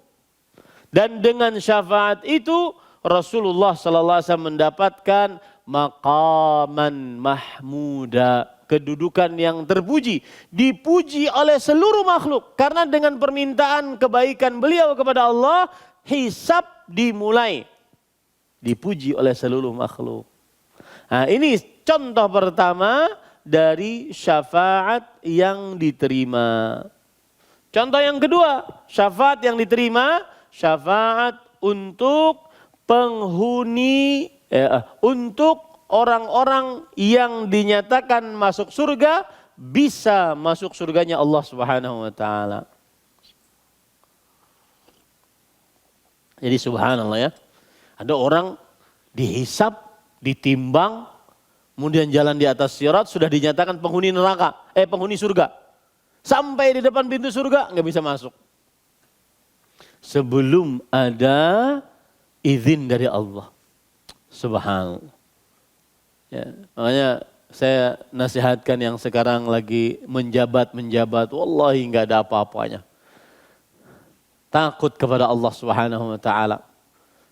Dan dengan syafaat itu Rasulullah sallallahu alaihi wasallam mendapatkan maqaman mahmuda, kedudukan yang terpuji, dipuji oleh seluruh makhluk. Karena dengan permintaan kebaikan beliau kepada Allah, hisab dimulai. Dipuji oleh seluruh makhluk. Nah, ini contoh pertama dari syafaat yang diterima. Contoh yang kedua, syafaat yang diterima, syafaat untuk penghuni, untuk orang-orang yang dinyatakan masuk surga, bisa masuk surganya Allah Subhanahu wa taala. Jadi subhanallah ya, ada orang dihisab, ditimbang, kemudian jalan di atas sirat sudah dinyatakan penghuni neraka, penghuni surga. Sampai di depan pintu surga nggak bisa masuk. Sebelum ada izin dari Allah. Subhanallah. Ya, makanya saya nasihatkan yang sekarang lagi menjabat, wallahi nggak ada apa-apanya. Takut kepada Allah Subhanahu wa taala.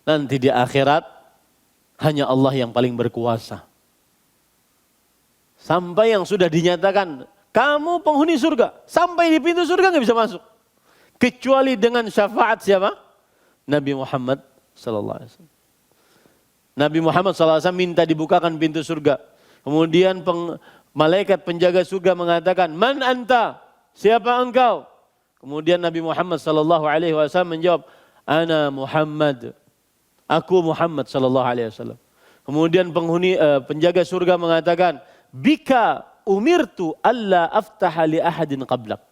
Nanti di akhirat hanya Allah yang paling berkuasa. Sampai yang sudah dinyatakan kamu penghuni surga, sampai di pintu surga nggak bisa masuk. Kecuali dengan syafaat siapa? Nabi Muhammad sallallahu alaihi wasallam. Nabi Muhammad sallallahu alaihi wasallam minta dibukakan pintu surga. Kemudian malaikat penjaga surga mengatakan, "Man anta?" Siapa engkau? Kemudian Nabi Muhammad sallallahu alaihi wasallam menjawab, "Ana Muhammad." Aku Muhammad sallallahu alaihi wasallam. Kemudian penjaga surga mengatakan, "Bika umirtu alla aftaha li ahadin qablak."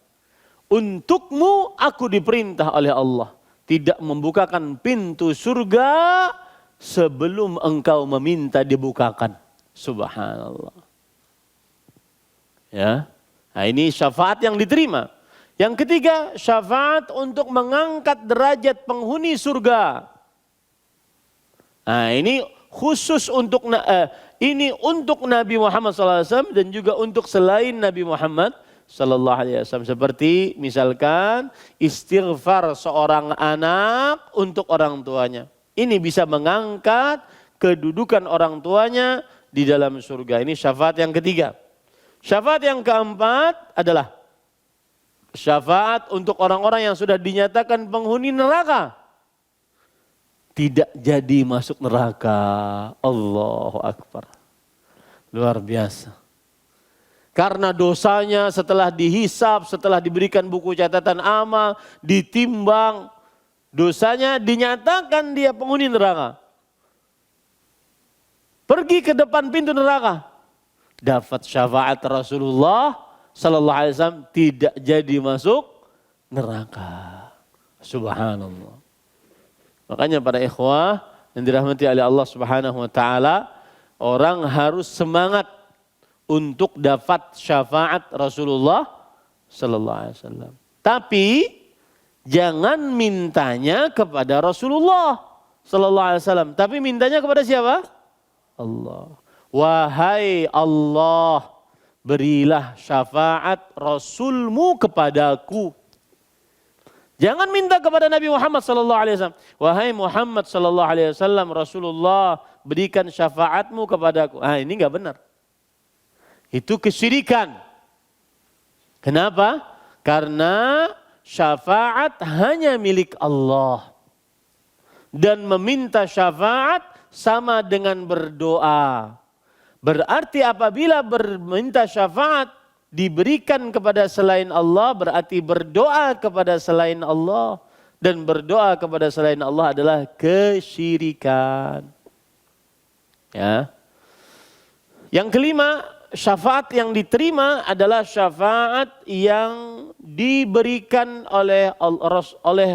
Untukmu aku diperintah oleh Allah tidak membukakan pintu surga sebelum engkau meminta dibukakan. Subhanallah. Ya. Nah, ini syafaat yang diterima. Yang ketiga, syafaat untuk mengangkat derajat penghuni surga. Nah, ini khusus untuk ini untuk Nabi Muhammad SAW dan juga untuk selain Nabi Muhammad Sallallahu Alaihi Wasallam. Seperti misalkan istighfar seorang anak untuk orang tuanya. Ini bisa mengangkat kedudukan orang tuanya di dalam surga. Ini syafaat yang ketiga. Syafaat yang keempat adalah syafaat untuk orang-orang yang sudah dinyatakan penghuni neraka. Tidak jadi masuk neraka. Allahu Akbar. Luar biasa. Karena dosanya setelah dihisab, setelah diberikan buku catatan amal, ditimbang, dosanya dinyatakan dia penghuni neraka. Pergi ke depan pintu neraka. Dapat syafaat Rasulullah sallallahu alaihi wasallam, tidak jadi masuk neraka. Subhanallah. Makanya para ikhwah yang dirahmati oleh Allah Subhanahu wa taala, orang harus semangat untuk dapat syafaat Rasulullah sallallahu alaihi wasallam. Tapi jangan mintanya kepada Rasulullah sallallahu alaihi wasallam, tapi mintanya kepada siapa? Allah. Wahai Allah, berilah syafaat Rasulmu kepadaku. Jangan minta kepada Nabi Muhammad sallallahu alaihi wasallam. Wahai Muhammad sallallahu alaihi wasallam, Rasulullah, berikan syafaatmu kepadaku. Ah, ini enggak benar. Itu kesyirikan. Kenapa? Karena syafaat hanya milik Allah. Dan meminta syafaat sama dengan berdoa. Berarti apabila meminta syafaat diberikan kepada selain Allah, berarti berdoa kepada selain Allah. Dan berdoa kepada selain Allah adalah kesyirikan. Ya. Yang kelima, syafaat yang diterima adalah syafaat yang diberikan oleh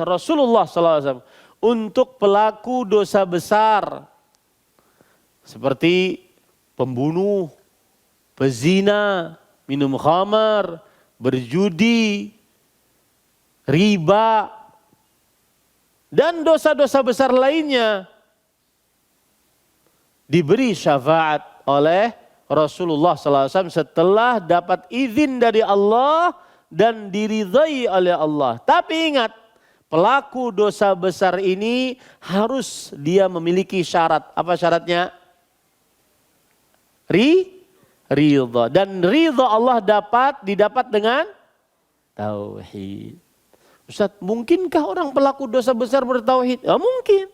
Rasulullah SAW untuk pelaku dosa besar. Seperti pembunuh, pezina, minum khamar, berjudi, riba, dan dosa-dosa besar lainnya. Diberi syafaat oleh Rasulullah SAW setelah dapat izin dari Allah dan diridhai oleh Allah. Tapi ingat, pelaku dosa besar ini harus dia memiliki syarat. Apa syaratnya? ridha. Dan ridha Allah didapat dengan tauhid. Ustaz, mungkinkah orang pelaku dosa besar bertauhid? Ya mungkin.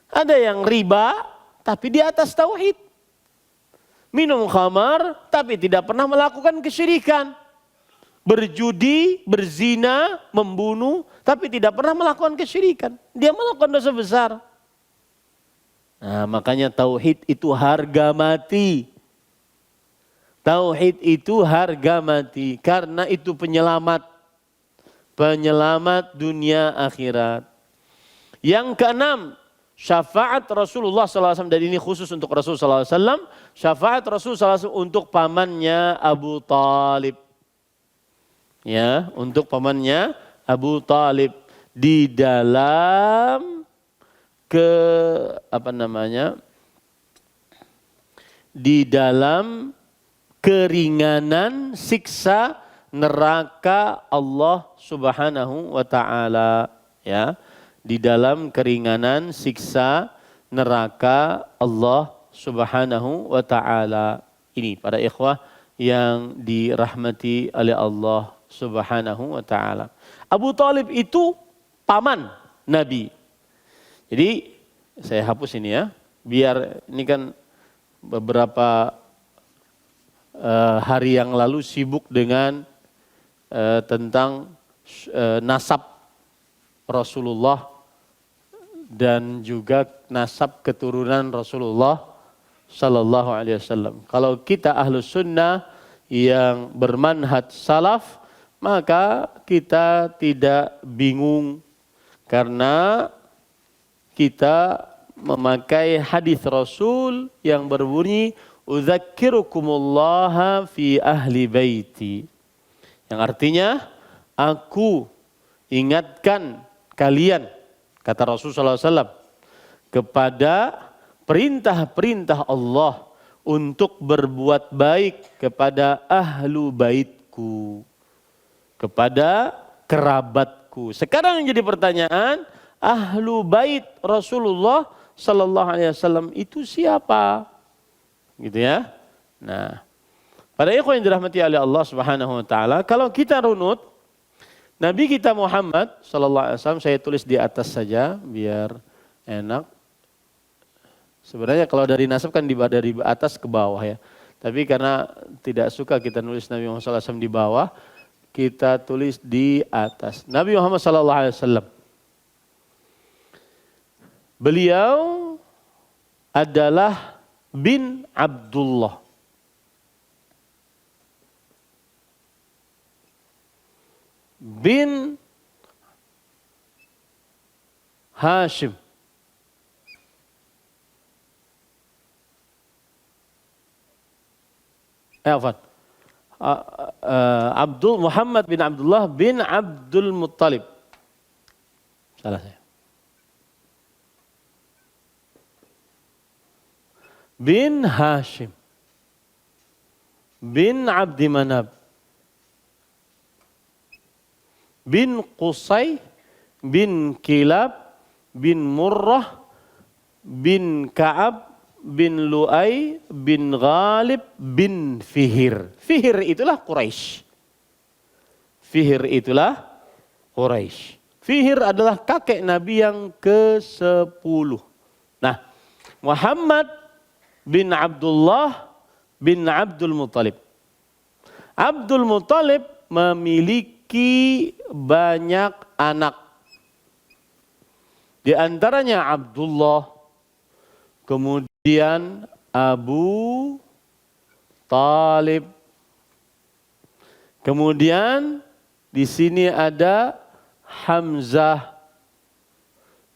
Ada yang riba tapi di atas tauhid. Minum khamar tapi tidak pernah melakukan kesyirikan. Berjudi, berzina, membunuh tapi tidak pernah melakukan kesyirikan. Dia melakukan dosa besar. Nah, makanya tauhid itu harga mati. Tauhid itu harga mati karena itu penyelamat. Penyelamat dunia akhirat. Yang keenam, syafaat Rasulullah SAW, dan ini khusus untuk Rasulullah SAW, syafaat Rasulullah SAW untuk pamannya Abu Talib. Ya, untuk pamannya Abu Talib di dalam di dalam keringanan siksa neraka Allah Subhanahu wa taala, ya. Di dalam keringanan siksa neraka Allah Subhanahu wa taala. Ini para ikhwah yang dirahmati oleh Allah Subhanahu wa taala. Abu Talib itu paman Nabi. Jadi saya hapus ini ya, biar ini kan beberapa hari yang lalu sibuk dengan tentang nasab Rasulullah dan juga nasab keturunan Rasulullah Sallallahu Alaihi Wasallam. Kalau kita ahlus sunnah yang bermanhaj salaf, maka kita tidak bingung karena kita memakai hadis Rasul yang berbunyi udzakkirukumullah fi ahli baiti. Yang artinya aku ingatkan kalian, kata Rasulullah SAW, kepada perintah-perintah Allah untuk berbuat baik kepada ahlu baitku, kepada kerabatku. Sekarang yang jadi pertanyaan, ahlu bait Rasulullah Sallallahu Alaihi Wasallam itu siapa? Gitu ya. Nah, para ikhwan yang dirahmati oleh Allah Subhanahu wa taala, kalau kita runut Nabi kita Muhammad sallallahu alaihi wasallam, saya tulis di atas saja biar enak. Sebenarnya kalau dari nasab kan dari atas ke bawah ya. Tapi karena tidak suka kita nulis Nabi Muhammad sallallahu alaihi wasallam di bawah, kita tulis di atas. Nabi Muhammad sallallahu alaihi wasallam, beliau adalah bin Abdullah. Bin Hashim. Abdul Muhammad bin Abdullah bin Abdul Muttalib. Salah saya. Bin Hashim. Bin Abdi Manab. Bin Qusay, bin Kilab, bin Murrah, bin Ka'ab, bin Lu'ay, bin Ghalib, bin Fihir. Fihir itulah Quraisy. Fihir itulah Quraisy. Fihir adalah kakek Nabi yang ke-10. Nah, Muhammad bin Abdullah bin Abdul Muttalib. Abdul Muttalib memiliki banyak anak. Di antaranya Abdullah, kemudian Abu Talib. Kemudian di sini ada Hamzah.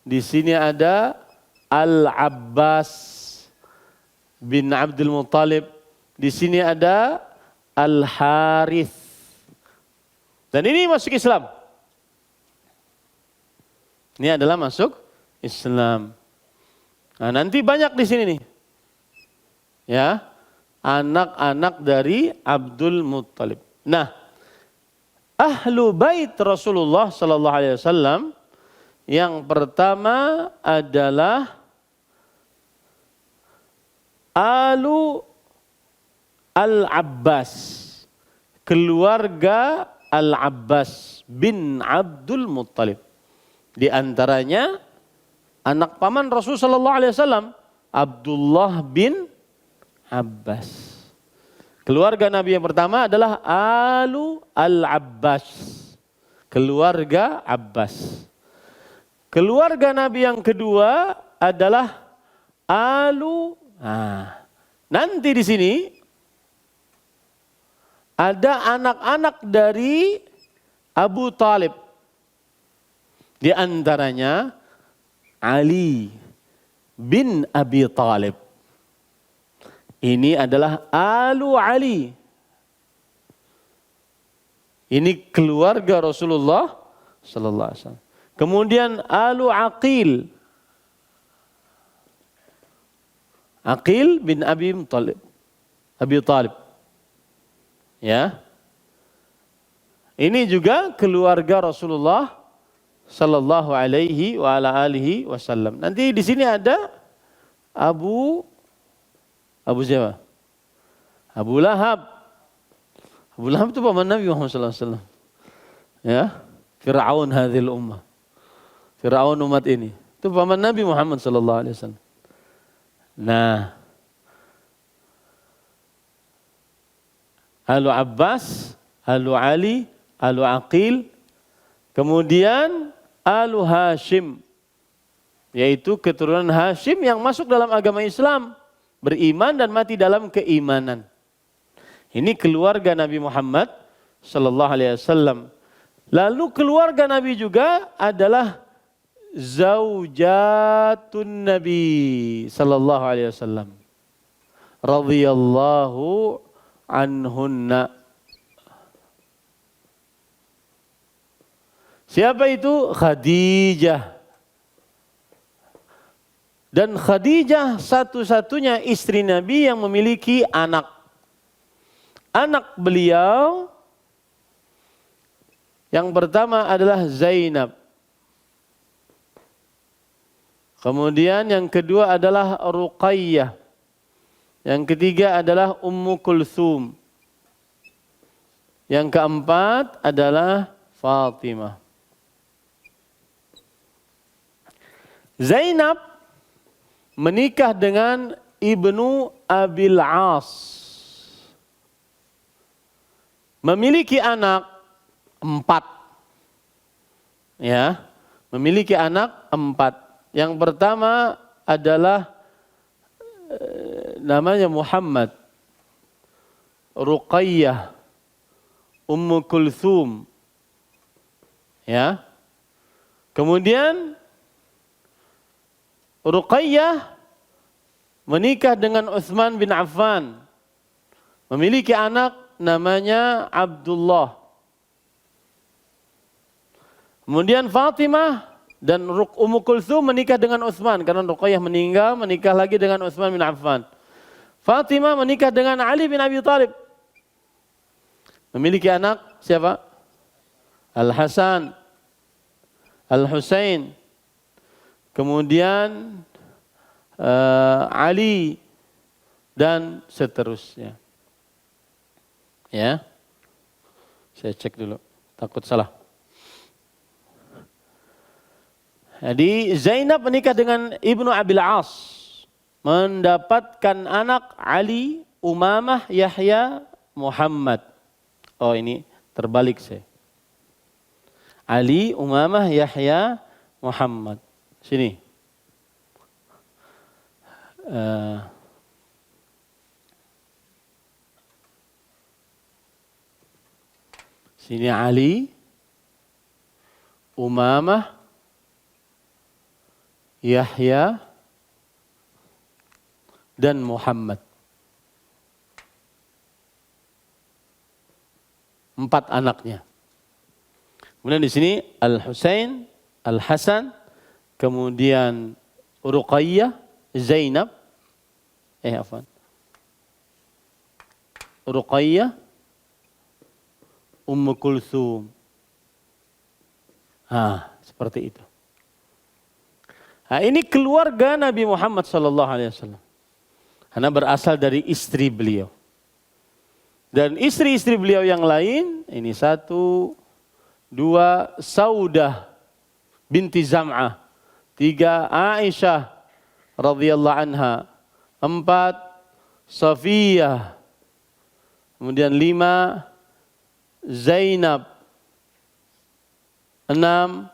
Di sini ada Al-Abbas bin Abdul Muttalib. Di sini ada Al-Harith. Dan ini masuk Islam. Ini adalah masuk Islam. Nah, nanti banyak di sini nih. Ya, anak-anak dari Abdul Muttalib. Nah, ahlu bait Rasulullah sallallahu alaihi wasallam yang pertama adalah alu Al-Abbas. Keluarga Al-Abbas bin Abdul Muttalib. Di antaranya anak paman Rasul sallallahu alaihi wasallam, Abdullah bin Abbas. Keluarga Nabi yang pertama adalah Alu Al-Abbas. Keluarga Abbas. Keluarga Nabi yang kedua adalah Alu. Nanti di sini ada anak-anak dari Abu Talib. Di antaranya Ali bin Abi Talib. Ini adalah Alu Ali. Ini keluarga Rasulullah sallallahu alaihi wasallam. Kemudian Alu Aqil. Aqil bin Abi Talib. Abi Talib. Ya. Ini juga keluarga Rasulullah sallallahu alaihi wa ala alihi wasallam. Nanti di sini ada Abu siapa? Abu Lahab. Abu Lahab itu paman Nabi Muhammad sallallahu alaihi wasallam. Ya. Fir'aun hadhil ummah. Fir'aun umat ini. Itu paman Nabi Muhammad sallallahu alaihi wasallam. Nah, Alu Abbas, Alu Ali, Alu Aqil, kemudian Alu Hashim, yaitu keturunan Hashim yang masuk dalam agama Islam, beriman dan mati dalam keimanan. Ini keluarga Nabi Muhammad sallallahu alaihi wasallam. Lalu keluarga Nabi juga adalah zaujatun Nabi sallallahu alaihi wasallam radhiyallahu anhunna. Siapa itu? Khadijah. Dan Khadijah satu-satunya istri Nabi yang memiliki anak. Anak beliau yang pertama adalah Zainab. Kemudian yang kedua adalah Ruqayyah. Yang ketiga adalah Ummu Kulthum. Yang keempat adalah Fatimah. Zainab menikah dengan Ibnu Abil As. Memiliki anak 4. Ya, memiliki anak 4. Yang pertama adalah namanya Muhammad, Ruqayyah, Ummu Kulthum. Ya. Kemudian Ruqayyah menikah dengan Utsman bin Affan. Memiliki anak namanya Abdullah. Kemudian Fatimah dan Ummu Kulthum menikah dengan Utsman karena Ruqayyah meninggal, menikah lagi dengan Utsman bin Affan. Fatimah menikah dengan Ali bin Abi Thalib. Memiliki anak siapa? Al-Hasan, Al-Husain. Kemudian Ali dan seterusnya. Ya. Saya cek dulu, takut salah. Jadi Zainab menikah dengan Ibnu Abil As, mendapatkan anak Ali, Umamah, Yahya, Muhammad. Oh ini terbalik saya. Ali, Umamah, Yahya, Muhammad. Sini. Sini Ali, Umamah, Yahya dan Muhammad. 4 anaknya. Kemudian di sini Al-Husain, Al-Hasan, kemudian Ruqayyah, Zainab, Ruqayyah, Ummu Kulthum. Seperti itu. Nah, ini keluarga Nabi Muhammad sallallahu alaihi wasallam. Karena berasal dari istri beliau. Dan istri-istri beliau yang lain, ini 1, 2, Saudah binti Zam'ah. 3, Aisyah radhiyallahu anha. 4, Safiyah. Kemudian 5, Zainab. 6,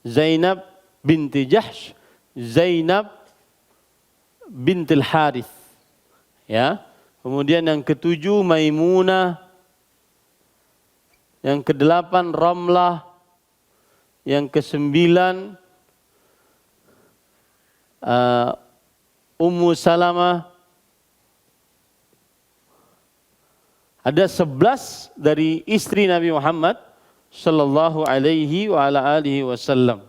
Zainab binti Jahsh, Zainab bintil Harith. Ya. Kemudian yang ke-7 Maimunah. Yang ke-8 Ramlah. Yang ke-9 Ummu Salamah. Ada 11 dari istri Nabi Muhammad sallallahu alaihi wa ala alihi wasallam.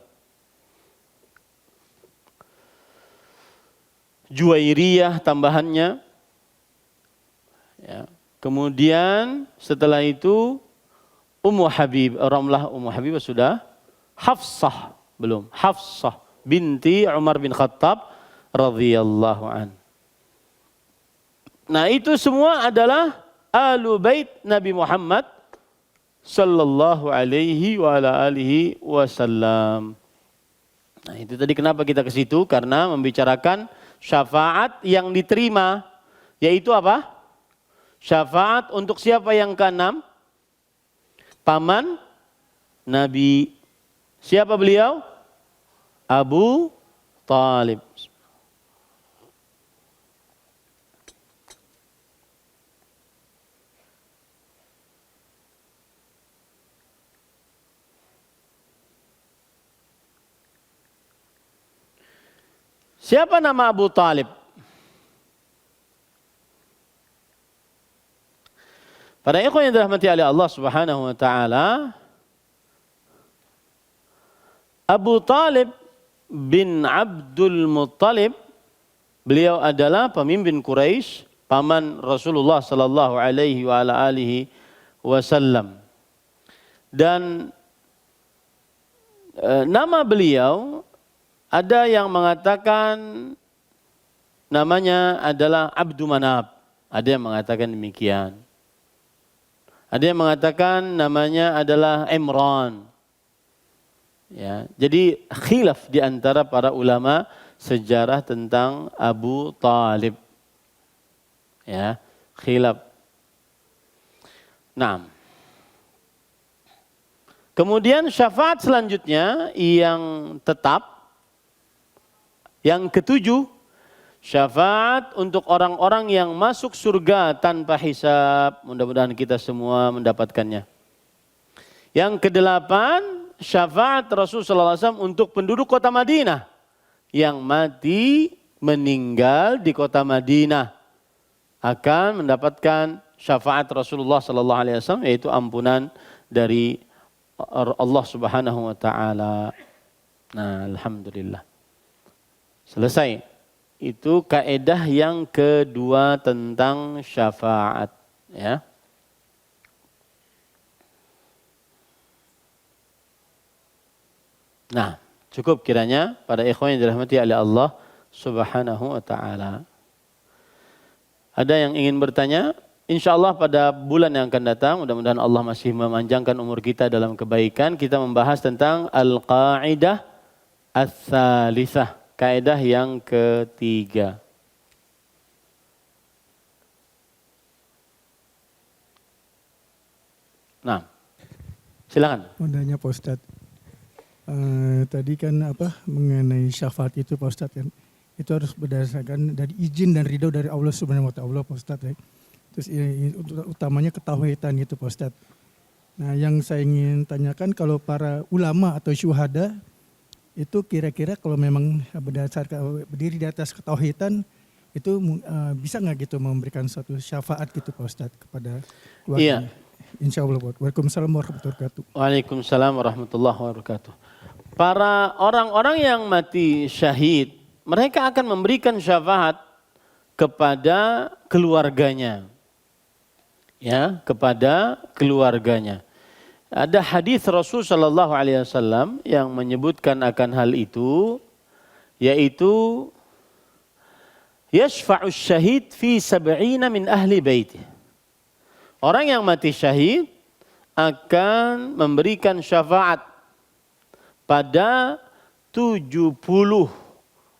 Juwairiyah tambahannya. Ya. Kemudian setelah itu Ummu Habib, Ramlah Ummu Habib sudah. Hafsah belum. Hafsah binti Umar bin Khattab radhiyallahu an. Nah, itu semua adalah Ahlul Bait Nabi Muhammad sallallahu alaihi wa ala alihi wasallam. Nah, itu tadi kenapa kita ke situ, karena membicarakan syafaat yang diterima, yaitu apa? Syafaat untuk siapa yang ke-6? Paman Nabi. Siapa beliau? Abu Talib. Siapa nama Abu Talib? Para ikhwan yang dirahmati oleh Allah Subhanahu wa taala, Abu Talib bin Abdul Muttalib, beliau adalah pemimpin Quraisy, paman Rasulullah sallallahu alaihi wa ala alihi wasallam. Dan nama beliau ada yang mengatakan namanya adalah Abdu Manab. Ada yang mengatakan demikian. Ada yang mengatakan namanya adalah Imran. Ya, jadi khilaf di antara para ulama sejarah tentang Abu Talib. Ya, khilaf. Nah. Kemudian syafaat selanjutnya yang tetap, yang ke-7, syafaat untuk orang-orang yang masuk surga tanpa hisab. Mudah-mudahan kita semua mendapatkannya. Yang ke-8, syafaat Rasulullah SAW untuk penduduk kota Madinah yang mati meninggal di kota Madinah akan mendapatkan syafaat Rasulullah SAW, yaitu ampunan dari Allah Subhanahu wa taala. Nah, alhamdulillah. Selesai. Itu kaidah yang kedua tentang syafaat, ya. Nah, cukup kiranya pada ikhwan yang dirahmati oleh Allah Subhanahu wa taala. Ada yang ingin bertanya? Insyaallah pada bulan yang akan datang, mudah-mudahan Allah masih memanjangkan umur kita dalam kebaikan, kita membahas tentang al-qaidah ats-tsalitsah, kaidah yang ketiga. Nah, silakan. Mau Pak Ustadz. Tadi kan mengenai syafaat itu Pak Ustadz kan, itu harus berdasarkan dari izin dan ridho dari Allah Subhanahu wa taala Pak Ustadz ya. Terus utamanya ketauhidan itu Pak Ustadz. Nah, yang saya ingin tanyakan, kalau para ulama atau syuhada itu kira-kira kalau memang berdasarkan berdiri di atas ketauhidan itu bisa nggak gitu memberikan suatu syafaat gitu Pak Ustadz kepada keluarga? Iya. Insya Allah. Waalaikumsalam warahmatullahi wabarakatuh. Waalaikumsalam warahmatullahi wabarakatuh. Para orang-orang yang mati syahid, mereka akan memberikan syafaat kepada keluarganya. Ya, kepada keluarganya. Ada hadis Rasul sallallahu alaihi wasallam yang menyebutkan akan hal itu, yaitu yashfa'u syahid fi sab'ina min ahli baitih. Orang yang mati syahid akan memberikan syafaat pada 70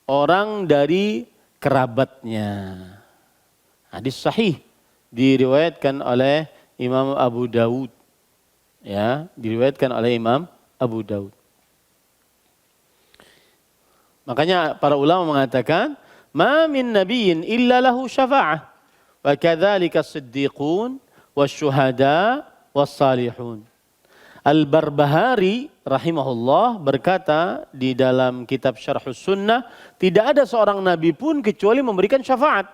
orang dari kerabatnya. Hadis sahih diriwayatkan oleh Imam Abu Dawud. Ya, diriwayatkan oleh Imam Abu Dawud. Makanya para ulama mengatakan, "Ma min nabiyyin illa lahu syafa'ah, wa kadzalika as-siddiqun wasyuhada wassalihun." Al-Barbahari rahimahullah berkata di dalam kitab Syarhus Sunnah, tidak ada seorang nabi pun kecuali memberikan syafaat.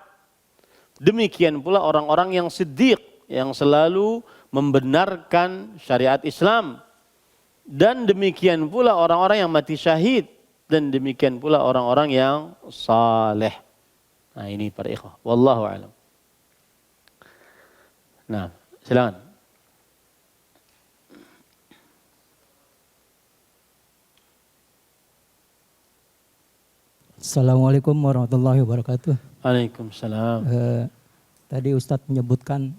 Demikian pula orang-orang yang siddiq, yang selalu membenarkan syariat Islam. Dan demikian pula orang-orang yang mati syahid. Dan demikian pula orang-orang yang saleh. Nah ini para ikhwah. Wallahu a'lam. Nah, silakan. Assalamualaikum warahmatullahi wabarakatuh. Waalaikumsalam. Tadi Ustadz menyebutkan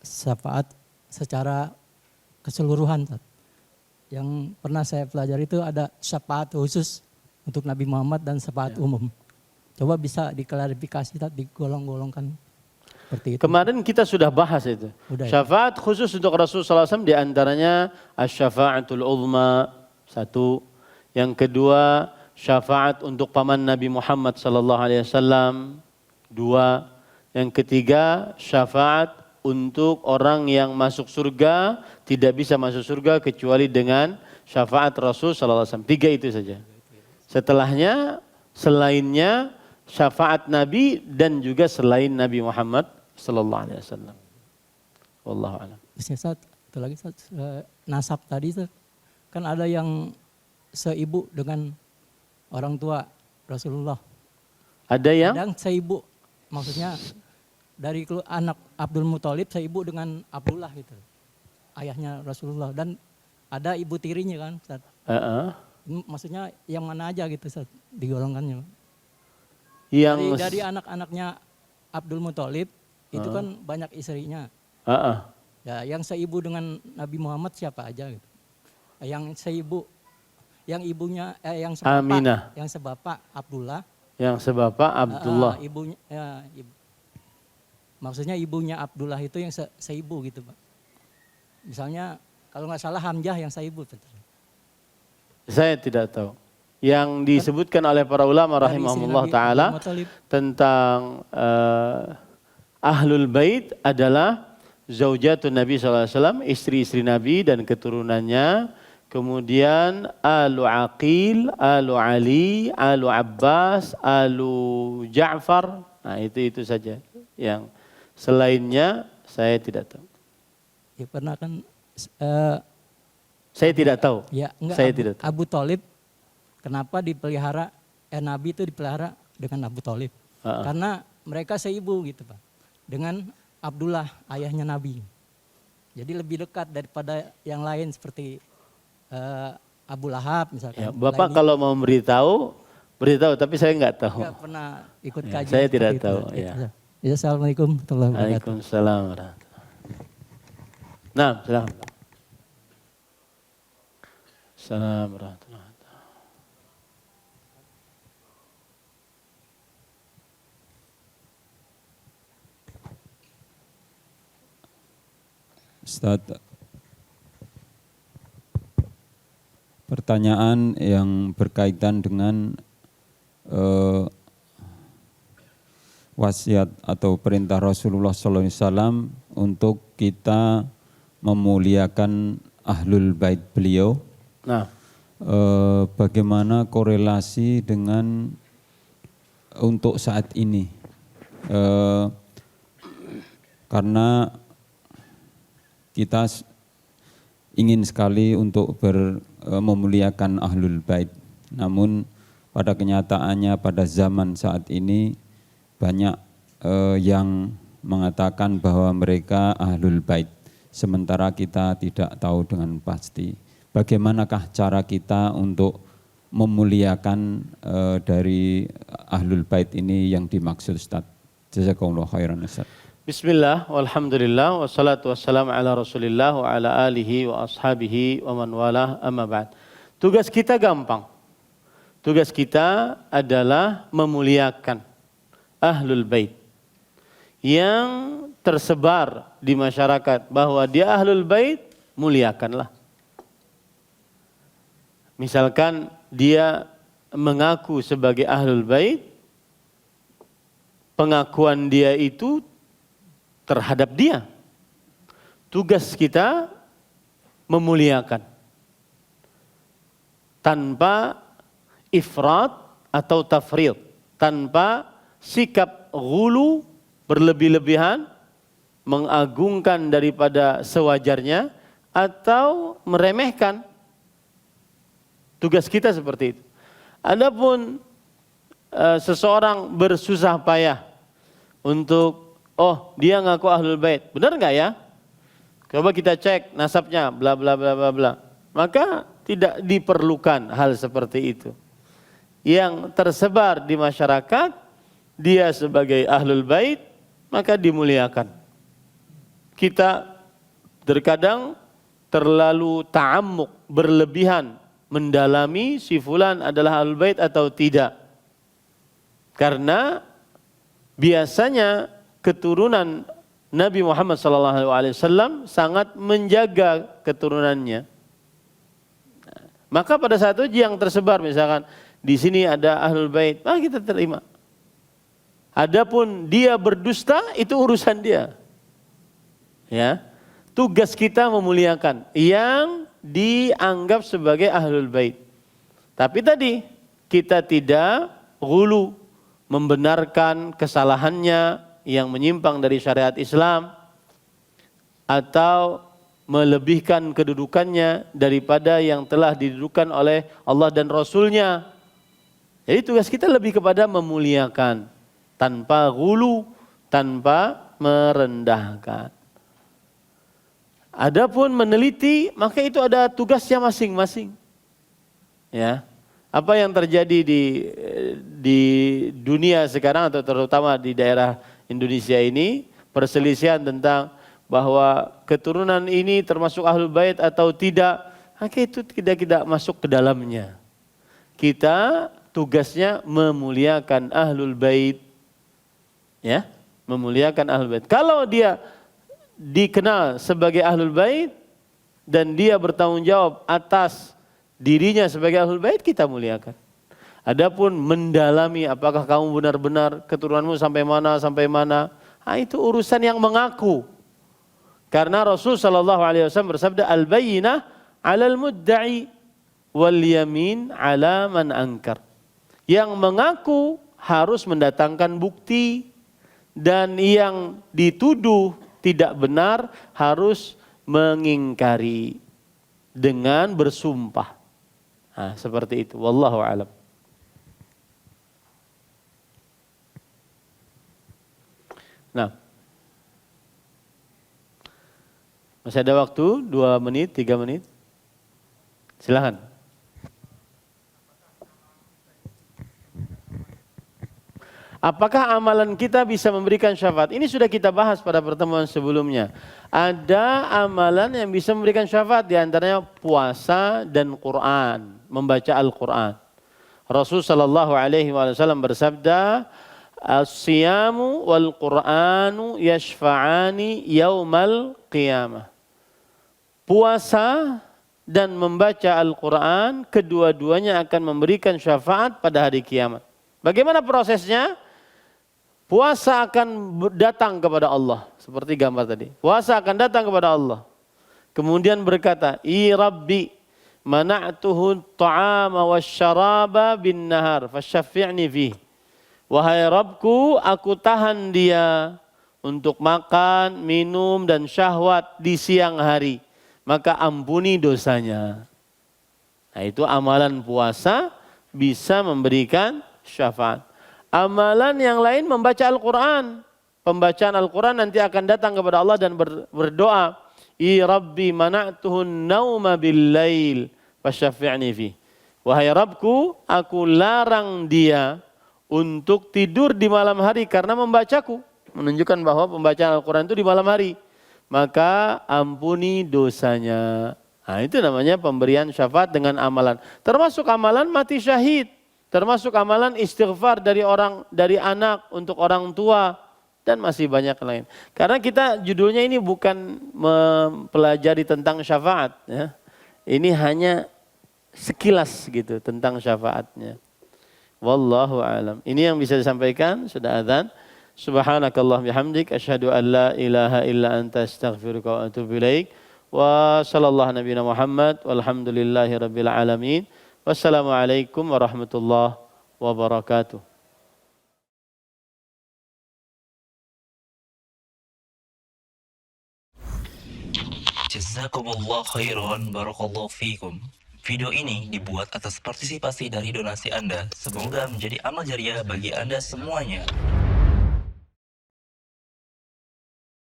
syafaat secara keseluruhan. Ustadz. Yang pernah saya pelajari itu ada syafaat khusus untuk Nabi Muhammad dan syafaat umum. Coba bisa diklarifikasi, Ustadz, digolong-golongkan seperti itu. Kemarin kita sudah bahas itu. Udah, ya? Syafaat khusus untuk Rasulullah SAW diantaranya asy-syafa'atul uzma, satu. Yang kedua, syafaat untuk paman Nabi Muhammad SAW, dua. Yang ketiga, syafaat untuk orang yang masuk surga, tidak bisa masuk surga kecuali dengan syafaat Rasul SAW. Tiga itu saja. Setelahnya, selainnya syafaat Nabi dan juga selain Nabi Muhammad SAW. Wallahu a'lam. Satu lagi, nasab tadi, Ustadz, kan ada yang seibu dengan orang tua Rasulullah. Ada yang? Kadang seibu, maksudnya dari anak Abdul Muthalib seibu dengan Abdullah gitu. Ayahnya Rasulullah. Dan ada ibu tirinya kan, Ustaz. Maksudnya yang mana aja gitu, Ustaz, digolongkannya. Dari anak-anaknya Abdul Muthalib itu kan banyak istrinya. Ya, yang seibu dengan Nabi Muhammad siapa aja gitu. Yang seibu, yang ibunya yang sebapak, Aminah. Yang sebapak Abdullah. Yang sebapak Abdullah. Ibunya maksudnya ibunya Abdullah itu yang seibu gitu, Pak. Misalnya kalau nggak salah Hamzah yang seibu. Saya tidak tahu. Yang disebutkan oleh para ulama rahimahumullah ta'ala tentang Ahlul Bait adalah zaujatun Nabi SAW, istri-istri Nabi dan keturunannya. Kemudian Alu Aqil, Alu Ali, Alu Abbas, Alu Ja'far. Nah itu saja. Yang selainnya saya tidak tahu. Ya pernah kan. Saya tidak tahu. Ya, enggak, saya tidak tahu. Abu Thalib kenapa dipelihara, Nabi itu dipelihara dengan Abu Thalib. Karena mereka seibu gitu Pak. Dengan Abdullah, ayahnya Nabi. Jadi lebih dekat daripada yang lain seperti Abu Lahab misalkan. Ya, Bapak kalau mau beritahu, tapi saya enggak tahu. Enggak pernah ikut kajian. Saya tidak itu. tahu. Ya. Assalamualaikum warahmatullahi wabarakatuh. Waalaikumsalam warahmatullahi wabarakatuh. Nah, silakan. Assalamualaikum warahmatullahi wabarakatuh. Ustaz, pertanyaan yang berkaitan dengan wasiat atau perintah Rasulullah SAW untuk kita memuliakan ahlul bait beliau. Nah, bagaimana korelasi dengan untuk saat ini? Karena kita ingin sekali untuk memuliakan ahlul bait. Namun pada kenyataannya pada zaman saat ini banyak yang mengatakan bahwa mereka ahlul bait, sementara kita tidak tahu dengan pasti. Bagaimanakah cara kita untuk memuliakan dari Ahlul Bait ini yang dimaksud Ustaz? Jazakumullah khairan Ustaz. Bismillah, walhamdulillah, wassalatu wassalamu ala rasulillah wa ala alihi wa ashabihi wa man walah, amma ba'd. Tugas kita gampang. Tugas kita adalah memuliakan Ahlul Bait yang tersebar di masyarakat bahwa dia Ahlul Bait, muliakanlah. Misalkan dia mengaku sebagai Ahlul Bait, pengakuan dia itu terhadap dia. Tugas kita memuliakan tanpa ifrat atau tafrid, tanpa sikap ghulu berlebih-lebihan, mengagungkan daripada sewajarnya atau meremehkan. Tugas kita seperti itu. Adapun seseorang bersusah payah untuk, oh dia ngaku Ahlul Bait, benar nggak ya? Coba kita cek nasabnya, bla bla bla bla bla. Maka tidak diperlukan hal seperti itu. Yang tersebar di masyarakat, dia sebagai Ahlul Bait, maka dimuliakan. Kita terkadang terlalu ta'ammuk, berlebihan, mendalami si fulan adalah Ahlul Bait atau tidak. Karena biasanya keturunan Nabi Muhammad SAW sangat menjaga keturunannya. Maka pada saat uji yang tersebar, misalkan di sini ada Ahlul Bait, kita terima. Adapun dia berdusta, itu urusan dia. Ya, tugas kita memuliakan yang dianggap sebagai Ahlul Bait. Tapi tadi kita tidak ghulu, membenarkan kesalahannya yang menyimpang dari syariat Islam atau melebihkan kedudukannya daripada yang telah didudukan oleh Allah dan Rasulnya. Jadi tugas kita lebih kepada memuliakan tanpa ghulu, tanpa merendahkan. Adapun meneliti, maka itu ada tugasnya masing-masing. Ya, apa yang terjadi di dunia sekarang atau terutama di daerah Indonesia ini, perselisihan tentang bahwa keturunan ini termasuk Ahlul Bait atau tidak, maka itu tidak masuk ke dalamnya. Kita tugasnya memuliakan Ahlul Bait, ya, memuliakan Ahlul Bait. Kalau dia dikenal sebagai Ahlul Bait dan dia bertanggung jawab atas dirinya sebagai Ahlul Bait, kita muliakan. Adapun mendalami apakah kamu benar-benar keturunanmu sampai mana, itu urusan yang mengaku. Karena Rasul SAW bersabda, al-bayyinah 'alal mudda'i wal yamin 'ala man ankar. Yang mengaku harus mendatangkan bukti, dan yang dituduh tidak benar harus mengingkari dengan bersumpah. Nah, seperti itu. Wallahu a'lam. Nah, masih ada waktu 2 menit, 3 menit. Silakan. Apakah amalan kita bisa memberikan syafaat? Ini sudah kita bahas pada pertemuan sebelumnya. Ada amalan yang bisa memberikan syafaat, di antaranya puasa dan Quran, membaca Al-Quran. Rasul sallallahu alaihi wasallam bersabda, "As-siyamu wal Qur'anu yashfa'ani yaumal qiyamah." Puasa dan membaca Al-Quran, kedua-duanya akan memberikan syafaat pada hari kiamat. Bagaimana prosesnya? Puasa akan datang kepada Allah, seperti gambar tadi. Puasa akan datang kepada Allah. Kemudian berkata, "I Rabbi, mana'tuhu ta'ama wasyaraba bin nahar, fasyaffi'ni fih." Wahai Rabbku, aku tahan dia untuk makan, minum, dan syahwat di siang hari. Maka ampuni dosanya. Nah, itu amalan puasa bisa memberikan syafaat. Amalan yang lain membaca Al-Quran. Pembacaan Al-Quran nanti akan datang kepada Allah dan berdoa. I Rabbi mana'tuhun nauma bil-lail, fasyaffi'ni fih. Wahai Rabbku, aku larang dia untuk tidur di malam hari karena membacaku. Menunjukkan bahwa pembacaan Al-Quran itu di malam hari. Maka ampuni dosanya. Nah, itu namanya pemberian syafaat dengan amalan. Termasuk amalan mati syahid. Termasuk amalan istighfar dari anak untuk orang tua. Dan masih banyak lain. Karena kita judulnya ini bukan mempelajari tentang syafaat. Ya. Ini hanya sekilas gitu tentang syafaatnya. Wallahu a'lam. Ini yang bisa disampaikan, sudah adzan. Subhanakallah bihamdik asyhadu an la ilaha illa anta astaghfiruka wa atubu ilaik. Wa sallallahu nabiyana Muhammad walhamdulillahi rabbil alamin. Wassalamualaikum warahmatullahi wabarakatuh. Jazakumullah khairan, barakallahu fikum. Video ini dibuat atas partisipasi dari donasi Anda. Semoga menjadi amal jariah bagi Anda semuanya.